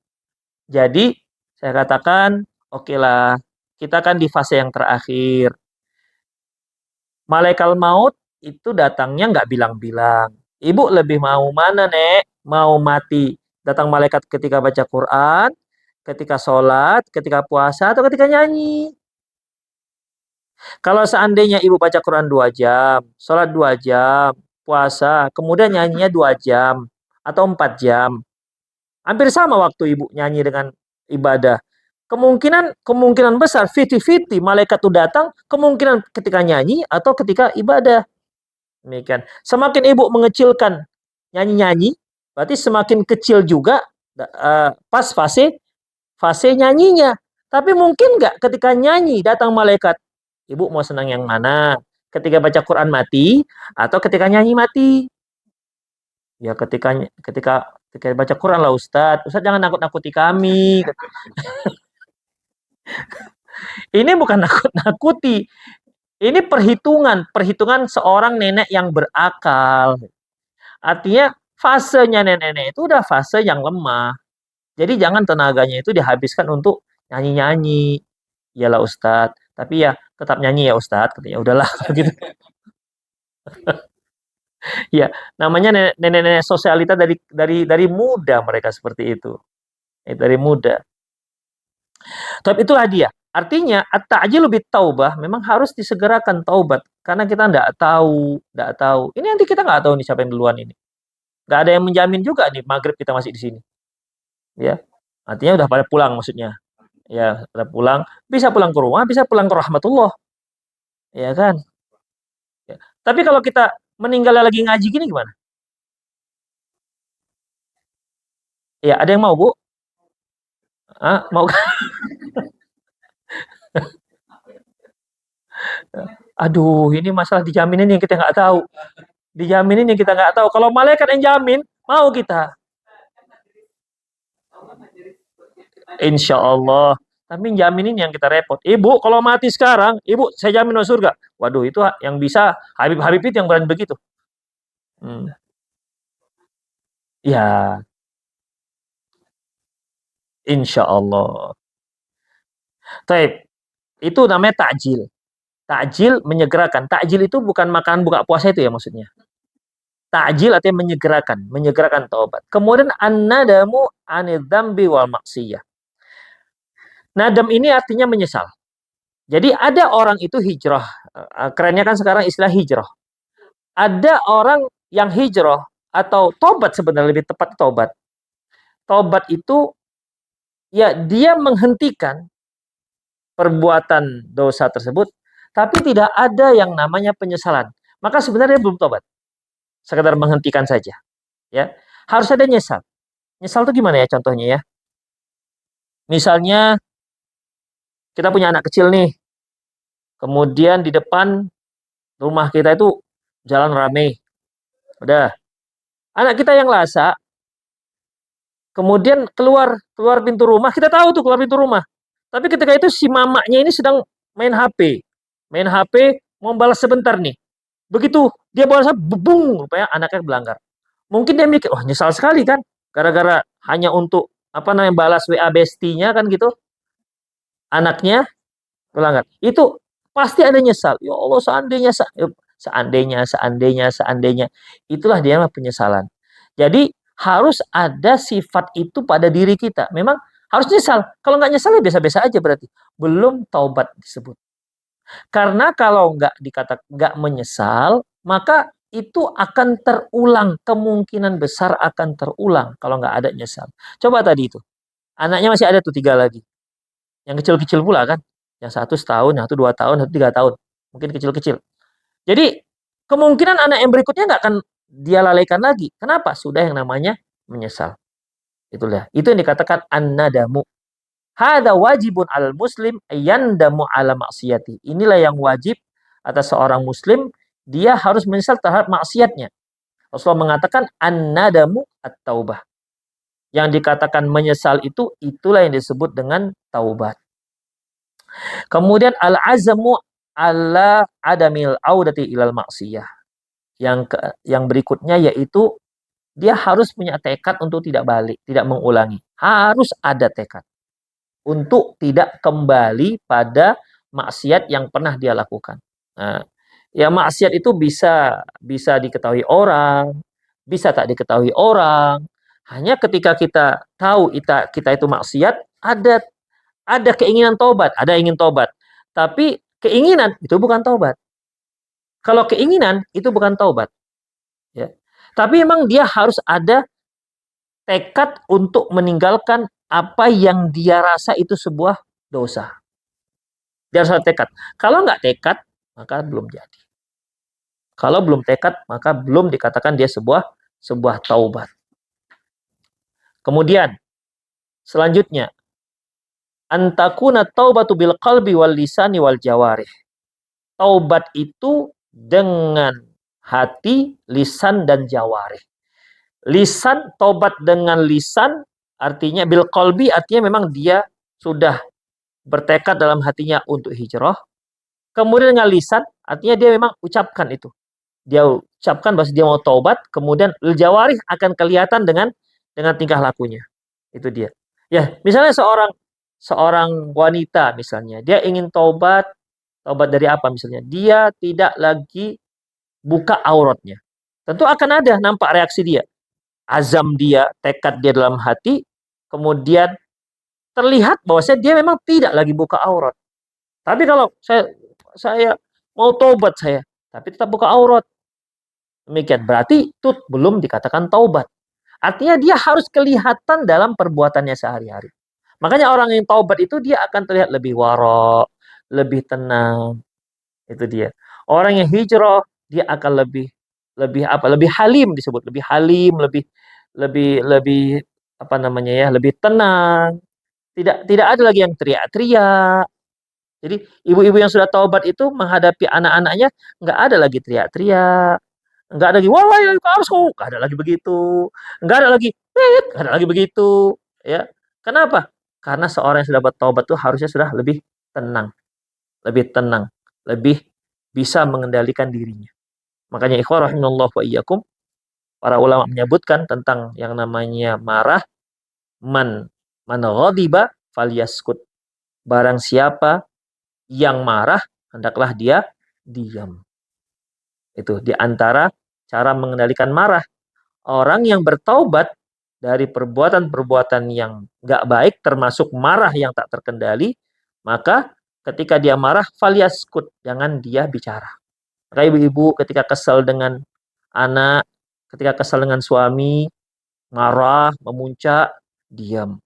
Jadi saya katakan oke lah. Kita kan di fase yang terakhir. Malaikat maut itu datangnya nggak bilang-bilang. Ibu lebih mau mana, Nek? Mau mati datang malaikat ketika baca Quran, ketika sholat, ketika puasa, atau ketika nyanyi? Kalau seandainya ibu baca Quran 2 jam, sholat 2 jam, puasa, kemudian nyanyinya 2 jam atau 4 jam, hampir sama waktu ibu nyanyi dengan ibadah. Kemungkinan besar 50-50 malaikat itu datang kemungkinan ketika nyanyi atau ketika ibadah. Demikian. Semakin ibu mengecilkan nyanyi-nyanyi, berarti semakin kecil juga pas fase nyanyinya. Tapi mungkin nggak ketika nyanyi datang malaikat, ibu mau senang yang mana? Ketika baca Quran mati atau ketika nyanyi mati? Ya ketika baca Quran lah Ustadz. Ustadz jangan nakut-nakuti kami. Ini bukan nakut-nakuti. Ini perhitungan seorang nenek yang berakal. Artinya fasenya nenek-nenek itu udah fase yang lemah. Jadi jangan tenaganya itu dihabiskan untuk nyanyi-nyanyi. Iyalah Ustadz, tapi ya tetap nyanyi ya Ustadz. Katanya udahlah gitu. Ya, namanya nenek-nenek sosialita dari muda mereka seperti itu. Dari muda. Tapi itulah dia. Artinya at-ta'jil bit taubah memang harus disegerakan taubat karena kita enggak tahu. Ini nanti kita nggak tahu nih siapa yang duluan ini. Nggak ada yang menjamin juga nih maghrib kita masih di sini. Ya, artinya udah pada pulang maksudnya. Ya, udah pulang, bisa pulang ke rumah, bisa pulang ke rahmatullah. Ya kan? Ya. Tapi kalau kita meninggal lagi ngaji gini gimana? Ya, ada yang mau, Bu? Ah, mau? Aduh, ini masalah dijaminin yang kita nggak tahu. Dijaminin yang kita nggak tahu. Kalau malaikat yang jamin, mau kita. Insya Allah. Tapi jaminin yang kita repot. Ibu, kalau mati sekarang, ibu saya jamin masuk surga. Waduh, itu yang bisa Habib-Habib itu yang berani begitu. Hmm. Ya, insya Allah. Taib. Itu namanya takjil. Takjil menyegerakan. Takjil itu bukan makan buka puasa itu ya maksudnya. Takjil artinya menyegerakan taubat. Kemudian an-nadamu anidzambi wal maksiyah. Nadam ini artinya menyesal. Jadi ada orang itu hijrah. Kerennya kan sekarang istilah hijrah. Ada orang yang hijrah atau tobat sebenarnya lebih tepat tobat. Tobat itu ya dia menghentikan perbuatan dosa tersebut tapi tidak ada yang namanya penyesalan. Maka sebenarnya belum tobat. Sekedar menghentikan saja, ya. Harus ada nyesal. Nyesal itu gimana ya contohnya ya? Misalnya kita punya anak kecil nih. Kemudian di depan rumah kita itu jalan rame. Udah. Anak kita yang lasa, kemudian keluar pintu rumah, kita tahu tuh keluar pintu rumah. Tapi ketika itu si mamanya ini sedang main HP. Main HP, mau balas sebentar nih. Begitu dia balas, bebung, rupanya anaknya melanggar. Mungkin dia mikir, wah nyesal sekali kan, gara-gara hanya untuk apa namanya balas WA bestinya kan gitu, anaknya melanggar. Itu pasti ada nyesal. Ya Allah seandainya. Itulah dia penyesalan. Jadi harus ada sifat itu pada diri kita. Memang harus nyesal. Kalau nggak nyesal ya biasa-biasa aja berarti. Belum taubat disebut. Karena kalau nggak menyesal, maka itu akan terulang. Kemungkinan besar akan terulang kalau nggak ada nyesal. Coba tadi itu. Anaknya masih ada tuh 3 lagi. Yang kecil-kecil pula kan. Yang 1 setahun, yang 1 2 tahun, yang 1 3 tahun. Mungkin kecil-kecil. Jadi kemungkinan anak yang berikutnya nggak akan dia lalaikan lagi. Kenapa? Sudah yang namanya menyesal. Itulah. Itu yang dikatakan an-nadamu. Hada wajibun al muslim yandamu ala maksiyati. Inilah yang wajib atas seorang muslim, dia harus menyesal terhadap maksiatnya. Rasulullah mengatakan an-nadamu at-taubah. Yang dikatakan menyesal itu, itulah yang disebut dengan taubat. Kemudian al-azmu ala adamil audati ilal maksiyah. Yang berikutnya yaitu dia harus punya tekad untuk tidak balik, tidak mengulangi. Harus ada tekad untuk tidak kembali pada maksiat yang pernah dia lakukan. Nah, ya maksiat itu bisa diketahui orang, bisa tak diketahui orang. Hanya ketika kita tahu kita itu maksiat, ada keinginan tobat, ada ingin tobat. Tapi keinginan itu bukan tobat. Kalau keinginan itu bukan taubat, ya. Tapi memang dia harus ada tekad untuk meninggalkan apa yang dia rasa itu sebuah dosa. Dia harus ada tekad. Kalau nggak tekad, maka belum jadi. Kalau belum tekad, maka belum dikatakan dia sebuah taubat. Kemudian selanjutnya, antakuna taubatu bil qalbi wal lisani wal jawarih. Taubat itu dengan hati, lisan, dan jawarih. Lisan, taubat dengan lisan, artinya bil qalbi, artinya memang dia sudah bertekad dalam hatinya untuk hijrah. Kemudian dengan lisan, artinya dia memang ucapkan itu. Dia ucapkan bahwa dia mau taubat, kemudian jawarih akan kelihatan dengan tingkah lakunya. Itu dia. Ya, misalnya seorang wanita misalnya, dia ingin taubat dari apa misalnya? Dia tidak lagi buka auratnya. Tentu akan ada nampak reaksi dia. Azam dia, tekad dia dalam hati, kemudian terlihat bahwasanya dia memang tidak lagi buka aurat. Tapi kalau saya mau taubat tapi tetap buka aurat. Demikian, berarti itu belum dikatakan taubat. Artinya dia harus kelihatan dalam perbuatannya sehari-hari. Makanya orang yang taubat itu dia akan terlihat lebih wara', lebih tenang. Itu dia. Orang yang hijrah dia akan lebih halim disebut, lebih halim, lebih apa namanya ya, lebih tenang. Tidak ada lagi yang teriak-teriak. Jadi ibu-ibu yang sudah taubat itu menghadapi anak-anaknya nggak ada lagi teriak-teriak, nggak ada lagi wah wah harus nggak ada lagi begitu, nggak ada lagi nggak ada lagi begitu, ya. Kenapa? Karena seorang yang sudah bertaubat itu harusnya sudah lebih tenang, lebih bisa mengendalikan dirinya. Makanya ikhwah rahimallahu wa iyyakum, para ulama menyebutkan tentang yang namanya marah, man ghadiba falyaskut. Barang siapa yang marah, hendaklah dia diam. Itu di antara cara mengendalikan marah. Orang yang bertaubat dari perbuatan-perbuatan yang nggak baik, termasuk marah yang tak terkendali, maka ketika dia marah, falyaskut, jangan dia bicara. Maka ibu-ibu ketika kesal dengan anak, ketika kesal dengan suami, marah, memuncak, diam.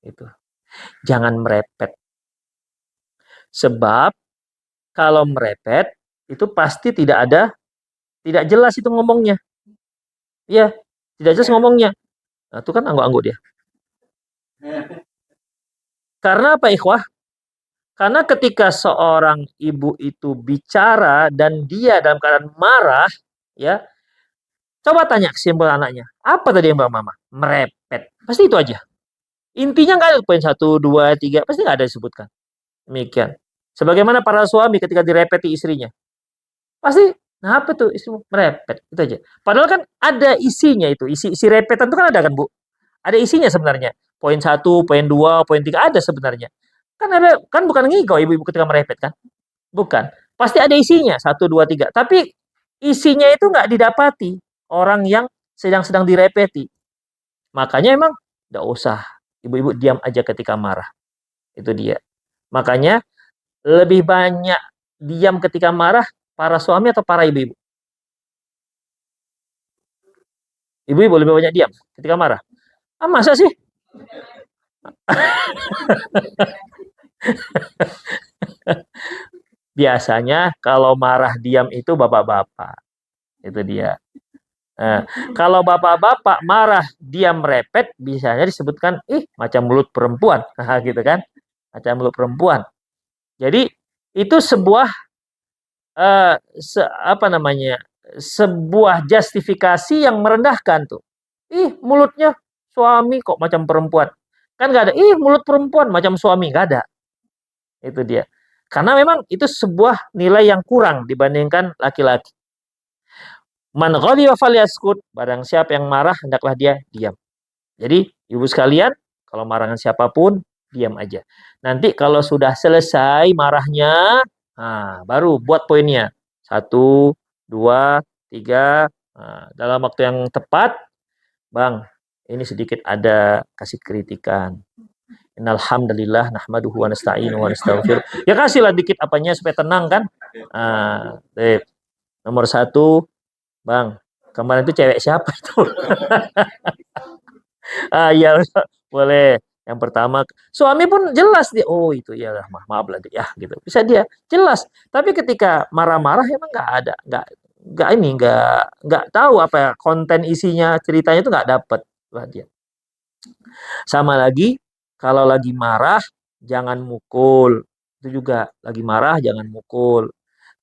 Itu. Jangan merepet. Sebab kalau merepet itu pasti tidak jelas itu ngomongnya. Iya, tidak jelas ngomongnya. Nah, itu kan angguk-angguk dia. Karena apa, ikhwah? Karena ketika seorang ibu itu bicara dan dia dalam keadaan marah, ya, coba tanya kesimpulan anaknya. Apa tadi yang Mbak Mama? Merepet. Pasti itu aja. Intinya nggak ada poin 1, 2, 3. Pasti nggak ada disebutkan. Demikian. Sebagaimana para suami ketika direpeti istrinya. Pasti, nah apa tuh istrimu? Merepet. Itu aja. Padahal kan ada isinya itu. Isi repetan itu kan ada kan, Bu? Ada isinya sebenarnya. Poin 1, poin 2, poin 3 ada sebenarnya. Kan bukan ngigau ibu-ibu ketika merepet kan? Bukan. Pasti ada isinya 1, 2, 3. Tapi isinya itu nggak didapati orang yang sedang direpeti. Makanya emang nggak usah ibu-ibu diam aja ketika marah. Itu dia. Makanya lebih banyak diam ketika marah para suami atau para ibu-ibu? Ibu-ibu lebih banyak diam ketika marah. Masa sih? Biasanya kalau marah diam itu bapak-bapak. Itu dia. Nah, kalau bapak-bapak marah dia merepet, biasanya disebutkan macam mulut perempuan, gitu kan? Macam mulut perempuan. Jadi itu sebuah apa namanya? Sebuah justifikasi yang merendahkan tuh. Mulutnya suami kok macam perempuan. Kan nggak ada. Mulut perempuan macam suami, nggak ada. Itu dia. Karena memang itu sebuah nilai yang kurang dibandingkan laki-laki. Man ghadiba falyaskut, barang siapa yang marah hendaklah dia diam. Jadi ibu sekalian, kalau marah dengan siapapun diam aja. Nanti kalau sudah selesai marahnya, baru buat poinnya. 1, 2, 3. Dalam waktu yang tepat, Bang, ini sedikit ada kasih kritikan. Innalhamdulillah nahmaduhu wa nasta'inuhu wa nastaghfiruh. Ya kasihlah dikit apanya supaya tenang kan. Nomor 1, Bang, kemarin itu cewek siapa itu? Iya, boleh. Yang pertama, suami pun jelas dia, oh itu ya maaf lagi ya gitu. Bisa dia jelas. Tapi ketika marah-marah emang nggak ada, nggak tahu apa konten isinya, ceritanya itu nggak dapet lah dia. Sama lagi, kalau lagi marah jangan mukul. Itu juga lagi marah jangan mukul.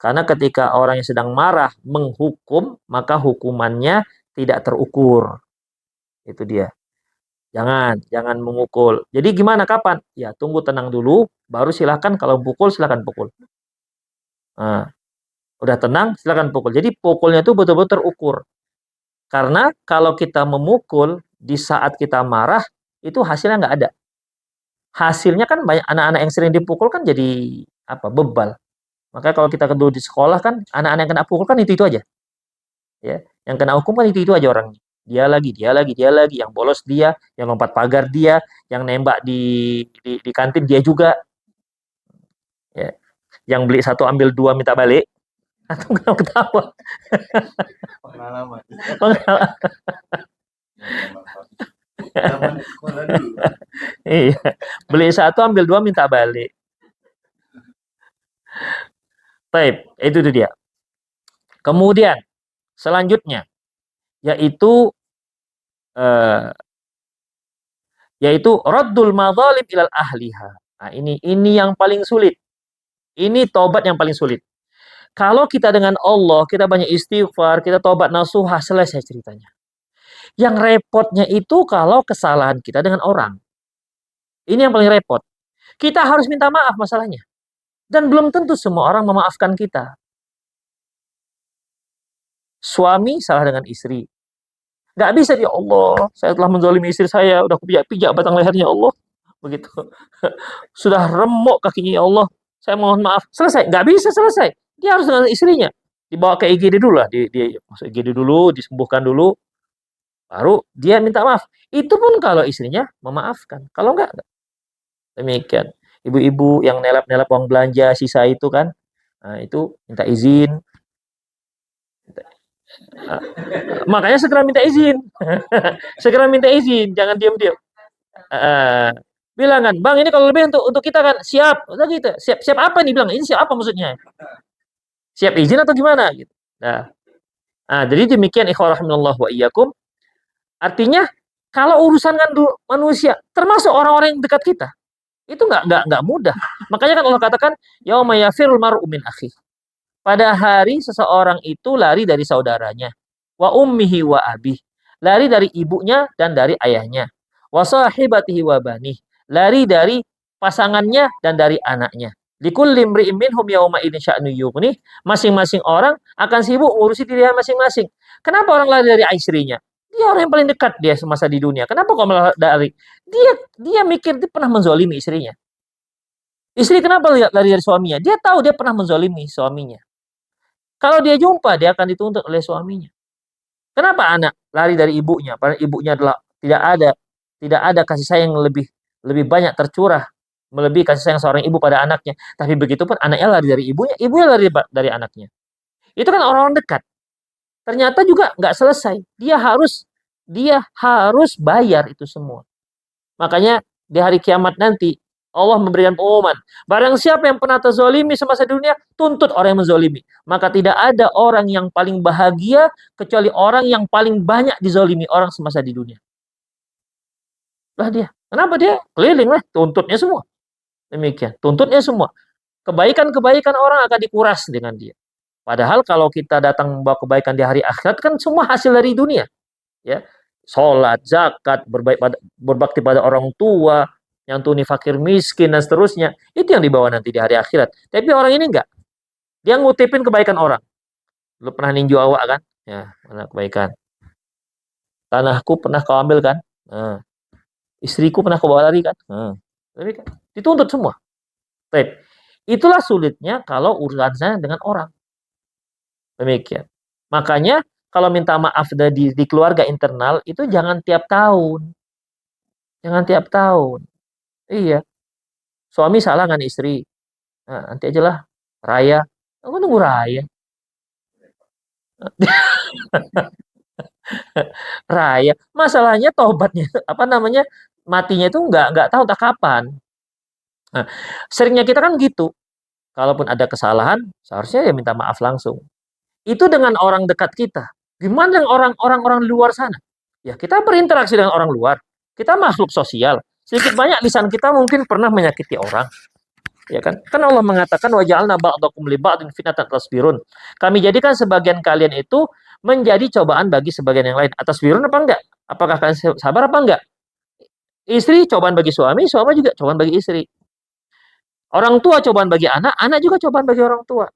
Karena ketika orang yang sedang marah menghukum, maka hukumannya tidak terukur. Itu dia. Jangan memukul. Jadi gimana kapan? Ya tunggu tenang dulu, baru silakan kalau pukul silakan pukul. Nah, udah tenang silakan pukul. Jadi pukulnya itu betul-betul terukur. Karena kalau kita memukul di saat kita marah itu hasilnya nggak ada. Hasilnya kan banyak anak-anak yang sering dipukul kan jadi bebal. Makanya kalau kita dulu di sekolah kan anak-anak yang kena pukul kan itu aja. Ya, yang kena hukum kan itu aja orangnya. Dia lagi, yang bolos dia, yang lompat pagar dia, yang nembak di kantin dia juga. Ya. Yang beli 1 ambil 2 minta balik. Atau nggak ketawa. Pengalaman. Iya. Beli 1 ambil 2 minta balik. Baik, itu dia. Kemudian selanjutnya yaitu raddul madzalim ilal ahliha. Nah, ini yang paling sulit. Ini tobat yang paling sulit. Kalau kita dengan Allah, kita banyak istighfar, kita tobat nasuhah, selesai ceritanya. Yang repotnya itu kalau kesalahan kita dengan orang. Ini yang paling repot. Kita harus minta maaf masalahnya. Dan belum tentu semua orang memaafkan kita. Suami salah dengan istri. Nggak bisa dia, Allah, saya telah menzalimi istri saya, udah pijak-pijak batang lehernya Allah. Begitu. Sudah remuk kakinya ya Allah, saya mohon maaf. Selesai. Nggak bisa selesai. Dia harus dengan istrinya. Dibawa ke IGD dulu lah. Dia masuk IGD dulu, disembuhkan dulu. Baru dia minta maaf. Itu pun kalau istrinya memaafkan. Kalau enggak. Demikian. Ibu-ibu yang nelap-nelap uang belanja sisa itu kan. Nah, itu minta izin. Makanya segera minta izin. Segera minta izin, jangan diam-diam. Bilang kan, Bang ini kalau lebih untuk kita kan siap. Udah gitu. Siap apa nih bilang? Ini siap apa maksudnya? Siap izin atau gimana gitu. Nah, jadi demikian ikhwah rahimallahu wa iyyakum. Artinya kalau urusan kan manusia, termasuk orang-orang yang dekat kita, itu nggak mudah. Makanya kan Allah katakan yauma yafirul mar'u min akhi. Pada hari seseorang itu lari dari saudaranya, wa ummihi wa abih, lari dari ibunya dan dari ayahnya, wa sahibatihi wa banih, lari dari pasangannya dan dari anaknya. Likulli imri'in minhum yauma idzin sya'nu yughnih, masing-masing orang akan sibuk ngurusi dirinya masing-masing. Kenapa orang lari dari istrinya? Dia orang yang paling dekat dia semasa di dunia. Kenapa kok malah lari? Dia mikir dia pernah menzalimi istrinya. Istri kenapa lari dari suaminya? Dia tahu dia pernah menzalimi suaminya. Kalau dia jumpa, dia akan dituntut oleh suaminya. Kenapa anak lari dari ibunya? Padahal ibunya adalah tidak ada kasih sayang yang lebih banyak tercurah melebihi kasih sayang seorang ibu pada anaknya. Tapi begitu pun anaknya lari dari ibunya lari dari anaknya. Itu kan orang-orang dekat. Ternyata juga nggak selesai. Dia harus bayar itu semua. Makanya di hari kiamat nanti Allah memberikan pengumuman. Barang siapa yang pernah terzolimi semasa dunia, tuntut orang yang menzolimi. Maka tidak ada orang yang paling bahagia kecuali orang yang paling banyak dizolimi orang semasa di dunia. Lah dia. Kenapa dia? Keliling lah, tuntutnya semua. Demikian. Tuntutnya semua. Kebaikan-kebaikan orang akan dikuras dengan dia. Padahal kalau kita datang membawa kebaikan di hari akhirat kan semua hasil dari dunia. Ya, sholat, zakat, berbakti pada orang tua, nyantuni fakir miskin dan seterusnya. Itu yang dibawa nanti di hari akhirat. Tapi orang ini enggak. Dia ngutipin kebaikan orang. Lu pernah ninju awak kan? Ya, mana kebaikan. Tanahku pernah kau ambil kan? Nah, istriku pernah kau bawa lari kan? Nah, tapi kan dituntut semua. Baik. Itulah sulitnya kalau urusannya dengan orang. Demikian. Makanya kalau minta maaf di keluarga internal itu jangan tiap tahun. Jangan tiap tahun. Iya. Suami salah dengan istri. Nah, nanti aja lah. Raya. Aku nunggu raya. Raya. Masalahnya tobatnya apa namanya? Matinya itu nggak tahu tak kapan. Nah, seringnya kita kan gitu. Kalaupun ada kesalahan, seharusnya ya minta maaf langsung. Itu dengan orang dekat kita. Gimana dengan orang-orang luar sana? Ya, kita berinteraksi dengan orang luar. Kita makhluk sosial. Sedikit banyak lisan kita mungkin pernah menyakiti orang. Ya kan? Kan Allah mengatakan waja'alna ba'dakum li ba'din fitnatan tasbirun. Kami jadikan sebagian kalian itu menjadi cobaan bagi sebagian yang lain. Atas birun apa enggak? Apakah kalian sabar apa enggak? Istri cobaan bagi suami, suami juga cobaan bagi istri. Orang tua cobaan bagi anak, anak juga cobaan bagi orang tua.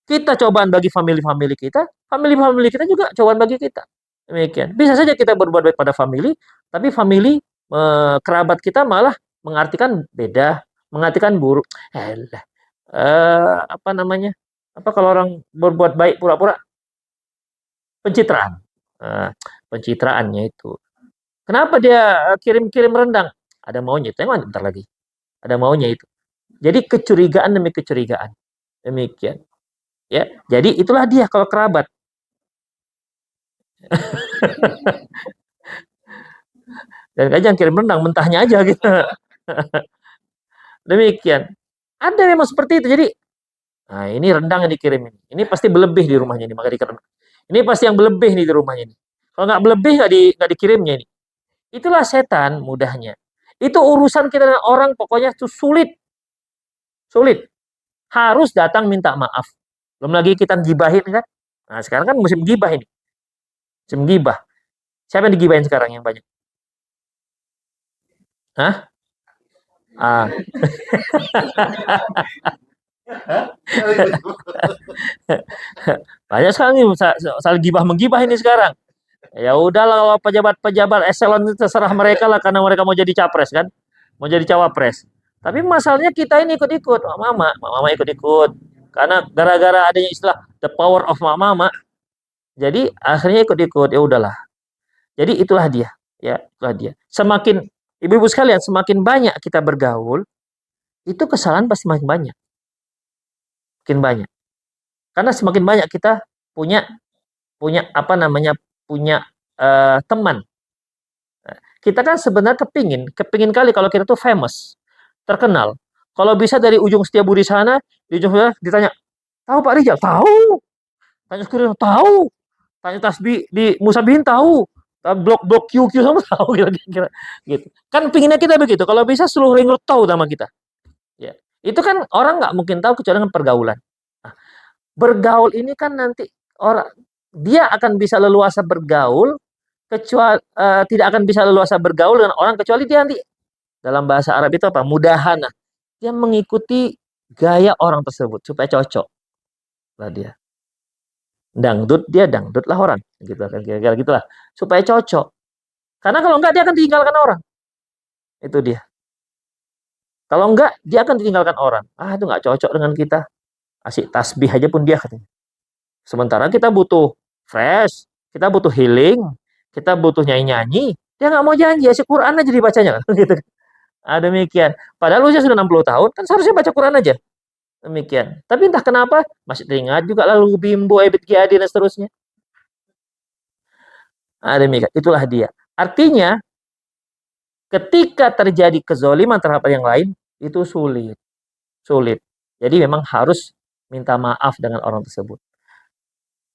Kita cobaan bagi family-family kita, family-family kita juga cobaan bagi kita. Demikian. Bisa saja kita berbuat baik pada family, tapi family kerabat kita malah mengartikan beda, mengartikan buruk. Apa namanya? Apa kalau orang berbuat baik pura-pura? Pencitraan. Pencitraannya itu. Kenapa dia kirim-kirim rendang? Ada maunya, tengok bentar lagi. Ada maunya itu. Jadi kecurigaan demi kecurigaan. Demikian. Ya, jadi itulah dia kalau kerabat. Dan jangan kirim rendang, mentahnya aja gitu. Demikian. Ada memang seperti itu. Jadi, nah ini rendang yang dikirim ini. Ini pasti berlebih di rumahnya ini, maka dikirim. Ini pasti yang berlebih nih di rumahnya ini. Kalau nggak berlebih nggak dikirimnya ini. Itulah setan mudahnya. Itu urusan kita dengan orang pokoknya itu sulit. Sulit. Harus datang minta maaf. Belum lagi kita gibahin kan. Nah sekarang kan musim gibah ini. Musim gibah. Siapa yang digibahin sekarang yang banyak? Hah? Ah. Banyak sekali nih soal gibah menggibah ini sekarang. Ya udahlah kalau pejabat-pejabat eselon itu terserah mereka lah karena mereka mau jadi capres kan, mau jadi cawapres. Tapi masalahnya kita ini ikut-ikut, mama ikut-ikut. Karena gara-gara adanya istilah the power of mama, jadi akhirnya ikut-ikut. Ya udahlah. Jadi itulah dia, ya itulah dia. Semakin ibu-ibu sekalian, semakin banyak kita bergaul, itu kesalahan pasti makin banyak, makin banyak. Karena semakin banyak kita punya punya apa namanya punya teman. Kita kan sebenarnya kepingin kali kalau kita tuh famous, terkenal. Kalau bisa dari ujung Setiabudi sana, di ujung sana ditanya, tahu Pak Rijal? Tahu. Tanya Syukuril, tahu. Tanya Tasbih di Musabihin tahu. Blok-blok QQ sama tahu kira-kira gitu. Kan pinginnya kita begitu. Kalau bisa seluruh ring road tahu sama kita. Ya. Itu kan orang nggak mungkin tahu kecuali dengan pergaulan. Nah, bergaul ini kan nanti orang dia akan bisa leluasa bergaul kecuali tidak akan bisa leluasa bergaul dengan orang kecuali dia nanti dalam bahasa Arab itu apa? Mudahana. Dia mengikuti gaya orang tersebut supaya cocok lah dia. Dangdut dia dangdut lah orang gitu kan kira-kira gitulah supaya cocok. Karena kalau enggak dia akan ditinggalkan orang. Itu dia. Kalau enggak dia akan ditinggalkan orang. Ah itu enggak cocok dengan kita. Asik tasbih aja pun dia katanya. Sementara kita butuh fresh, kita butuh healing, kita butuh nyanyi-nyanyi. Dia nggak mau janji, asik Quran aja dibacanya. Gitu. Demikian. Padahal usia sudah 60 tahun, kan seharusnya baca Quran aja. Demikian. Tapi entah kenapa, masih teringat juga lalu Bimbo, Ebit Giadi, dan seterusnya. Demikian. Itulah dia. Artinya, ketika terjadi kezoliman terhadap yang lain, itu sulit. Sulit. Jadi memang harus minta maaf dengan orang tersebut.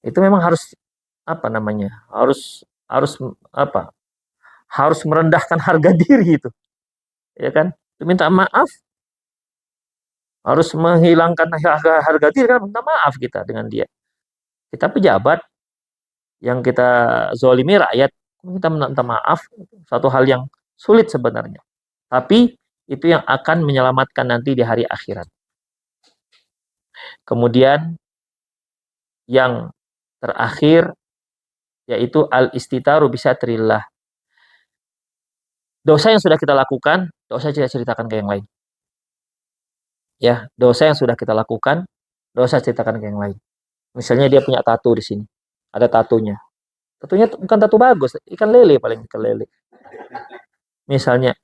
Itu memang harus apa namanya? Harus apa? Harus merendahkan harga diri itu. Ya kan? Minta maaf, harus menghilangkan harga diri kan, minta maaf kita dengan dia. Kita pejabat yang kita zolimi rakyat, kita minta maaf, satu hal yang sulit sebenarnya. Tapi itu yang akan menyelamatkan nanti di hari akhirat. Kemudian yang terakhir yaitu al-istitaru bisatrillah. Dosa yang sudah kita lakukan, dosa kita ceritakan ke yang lain. Ya, dosa yang sudah kita lakukan, dosa ceritakan ke yang lain. Misalnya dia punya tato di sini. Ada tatonya. Tatonya bukan tato bagus, ikan lele paling ikan lele. Misalnya,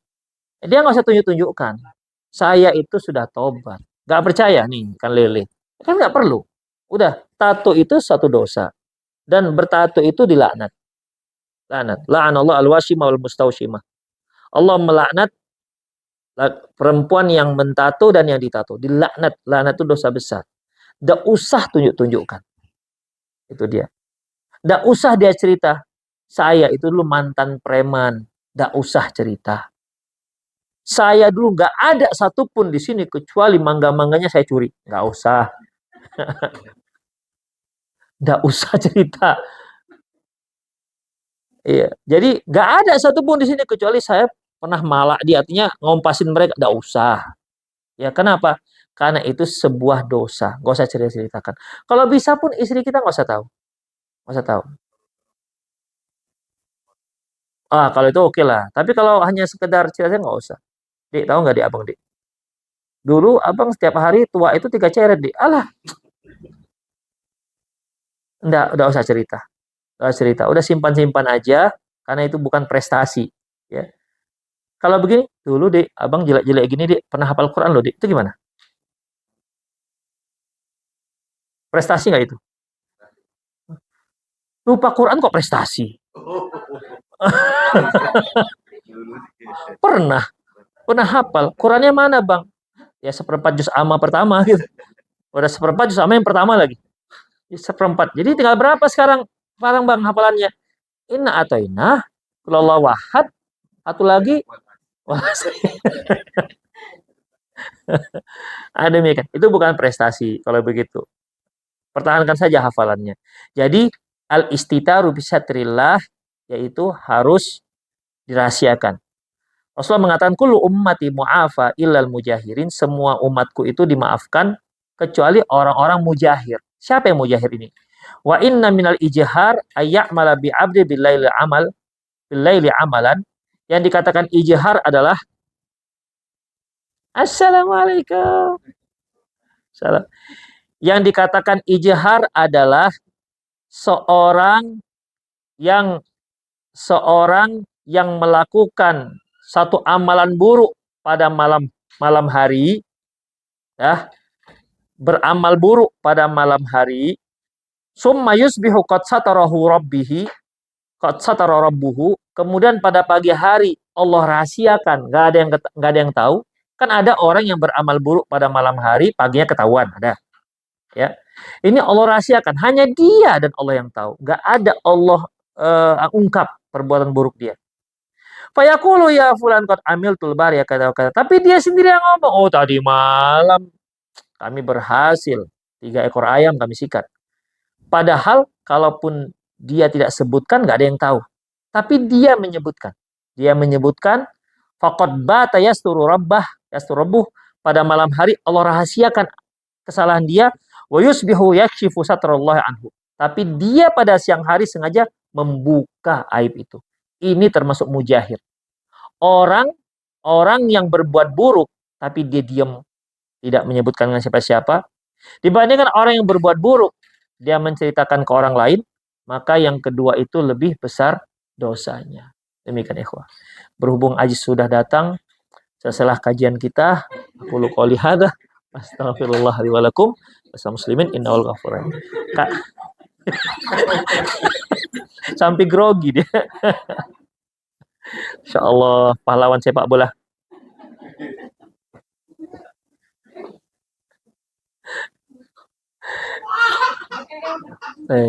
dia nggak usah tunjuk-tunjukkan. Saya itu sudah tobat. Nggak percaya nih ikan lele. Kan nggak perlu. Udah, tato itu satu dosa. Dan bertato itu dilaknat. Laknat. La'anallah al-washima wal mustaushimah. Allah melaknat perempuan yang mentato dan yang ditato. Dilaknat. Laknat itu dosa besar. Nggak usah tunjuk-tunjukkan. Itu dia. Nggak usah dia cerita. Saya itu dulu mantan preman. Nggak usah cerita. Saya dulu nggak ada satupun di sini kecuali mangga-mangganya saya curi. Nggak usah. Nggak usah cerita. Iya. Jadi nggak ada satupun di sini kecuali saya pernah malak dia. Artinya ngompasin mereka. Nggak usah. Ya kenapa? Karena itu sebuah dosa. Nggak usah cerita-ceritakan. Kalau bisa pun istri kita nggak usah tahu. Nggak usah tahu. Ah, kalau itu oke lah. Tapi kalau hanya sekedar cerita nggak usah. Dik, tahu nggak dik abang dik? Dulu abang setiap hari tua itu 3 ceret dik. Alah, udah usah cerita. Udah cerita. Udah simpan-simpan aja. Karena itu bukan prestasi. Ya. Kalau begini, dulu dik, abang jelek-jelek gini dik, pernah hafal Quran loh dik. Itu gimana? Prestasi nggak itu? Lupa Quran kok prestasi? Pernah. Pernah hafal. Qurannya mana bang? Ya seperempat juz amma pertama gitu. Udah seperempat juz amma yang pertama lagi. Ya, seperempat. Jadi tinggal berapa sekarang bang hafalannya? Inna atau inna. Kalau wahad. Satu lagi. Wah, demikian. Itu bukan prestasi kalau begitu. Pertahankan saja hafalannya. Jadi al-istitaru bisatrillah yaitu harus dirahasiakan. Rasulullah mengatakan kullu ummati mu'afa illal mujahirin, semua umatku itu dimaafkan kecuali orang-orang mujahir. Siapa yang mujahir ini? Wa inna minal ijhar ayya'mala bi 'abdi bil-laili amalan. Yang dikatakan ijhar adalah Assalamualaikum. Salam. Yang dikatakan ijhar adalah seorang yang melakukan satu amalan buruk pada malam hari, ya, beramal buruk pada malam hari, summa yusbihu qad satarahu rabbihi, qad satara rabbuhu, kemudian pada pagi hari Allah rahasiakan, nggak ada yang tahu. Kan ada orang yang beramal buruk pada malam hari, paginya ketahuan, ada. Ya. Ini Allah rahasiakan, hanya dia dan Allah yang tahu. Nggak ada Allah ungkap perbuatan buruk dia. Fayaqulu ya fulan qad amiltul bari ya kata-kata. Tapi dia sendiri yang ngomong, "Oh, tadi malam kami berhasil 3 ekor ayam kami sikat." Padahal kalaupun dia tidak sebutkan nggak ada yang tahu. Tapi dia menyebutkan. Dia menyebutkan faqad bata yasturu rabbuh, pada malam hari Allah rahasiakan kesalahan dia, wa yusbihu yakshifu satrallahi anhu. Tapi dia pada siang hari sengaja membuka aib itu. Ini termasuk mujahir. Orang yang berbuat buruk tapi dia diam, tidak menyebutkan dengan siapa-siapa, dibandingkan orang yang berbuat buruk dia menceritakan ke orang lain, maka yang kedua itu lebih besar dosanya. Demikian ikhwah. Berhubung Ajis sudah datang, setelah kajian kita, aku qouli hadza, astagfirullah li wa lakum, muslimin innal ghafurun. Sampai grogi dia. Insya Allah pahlawan sepak bola. Eh,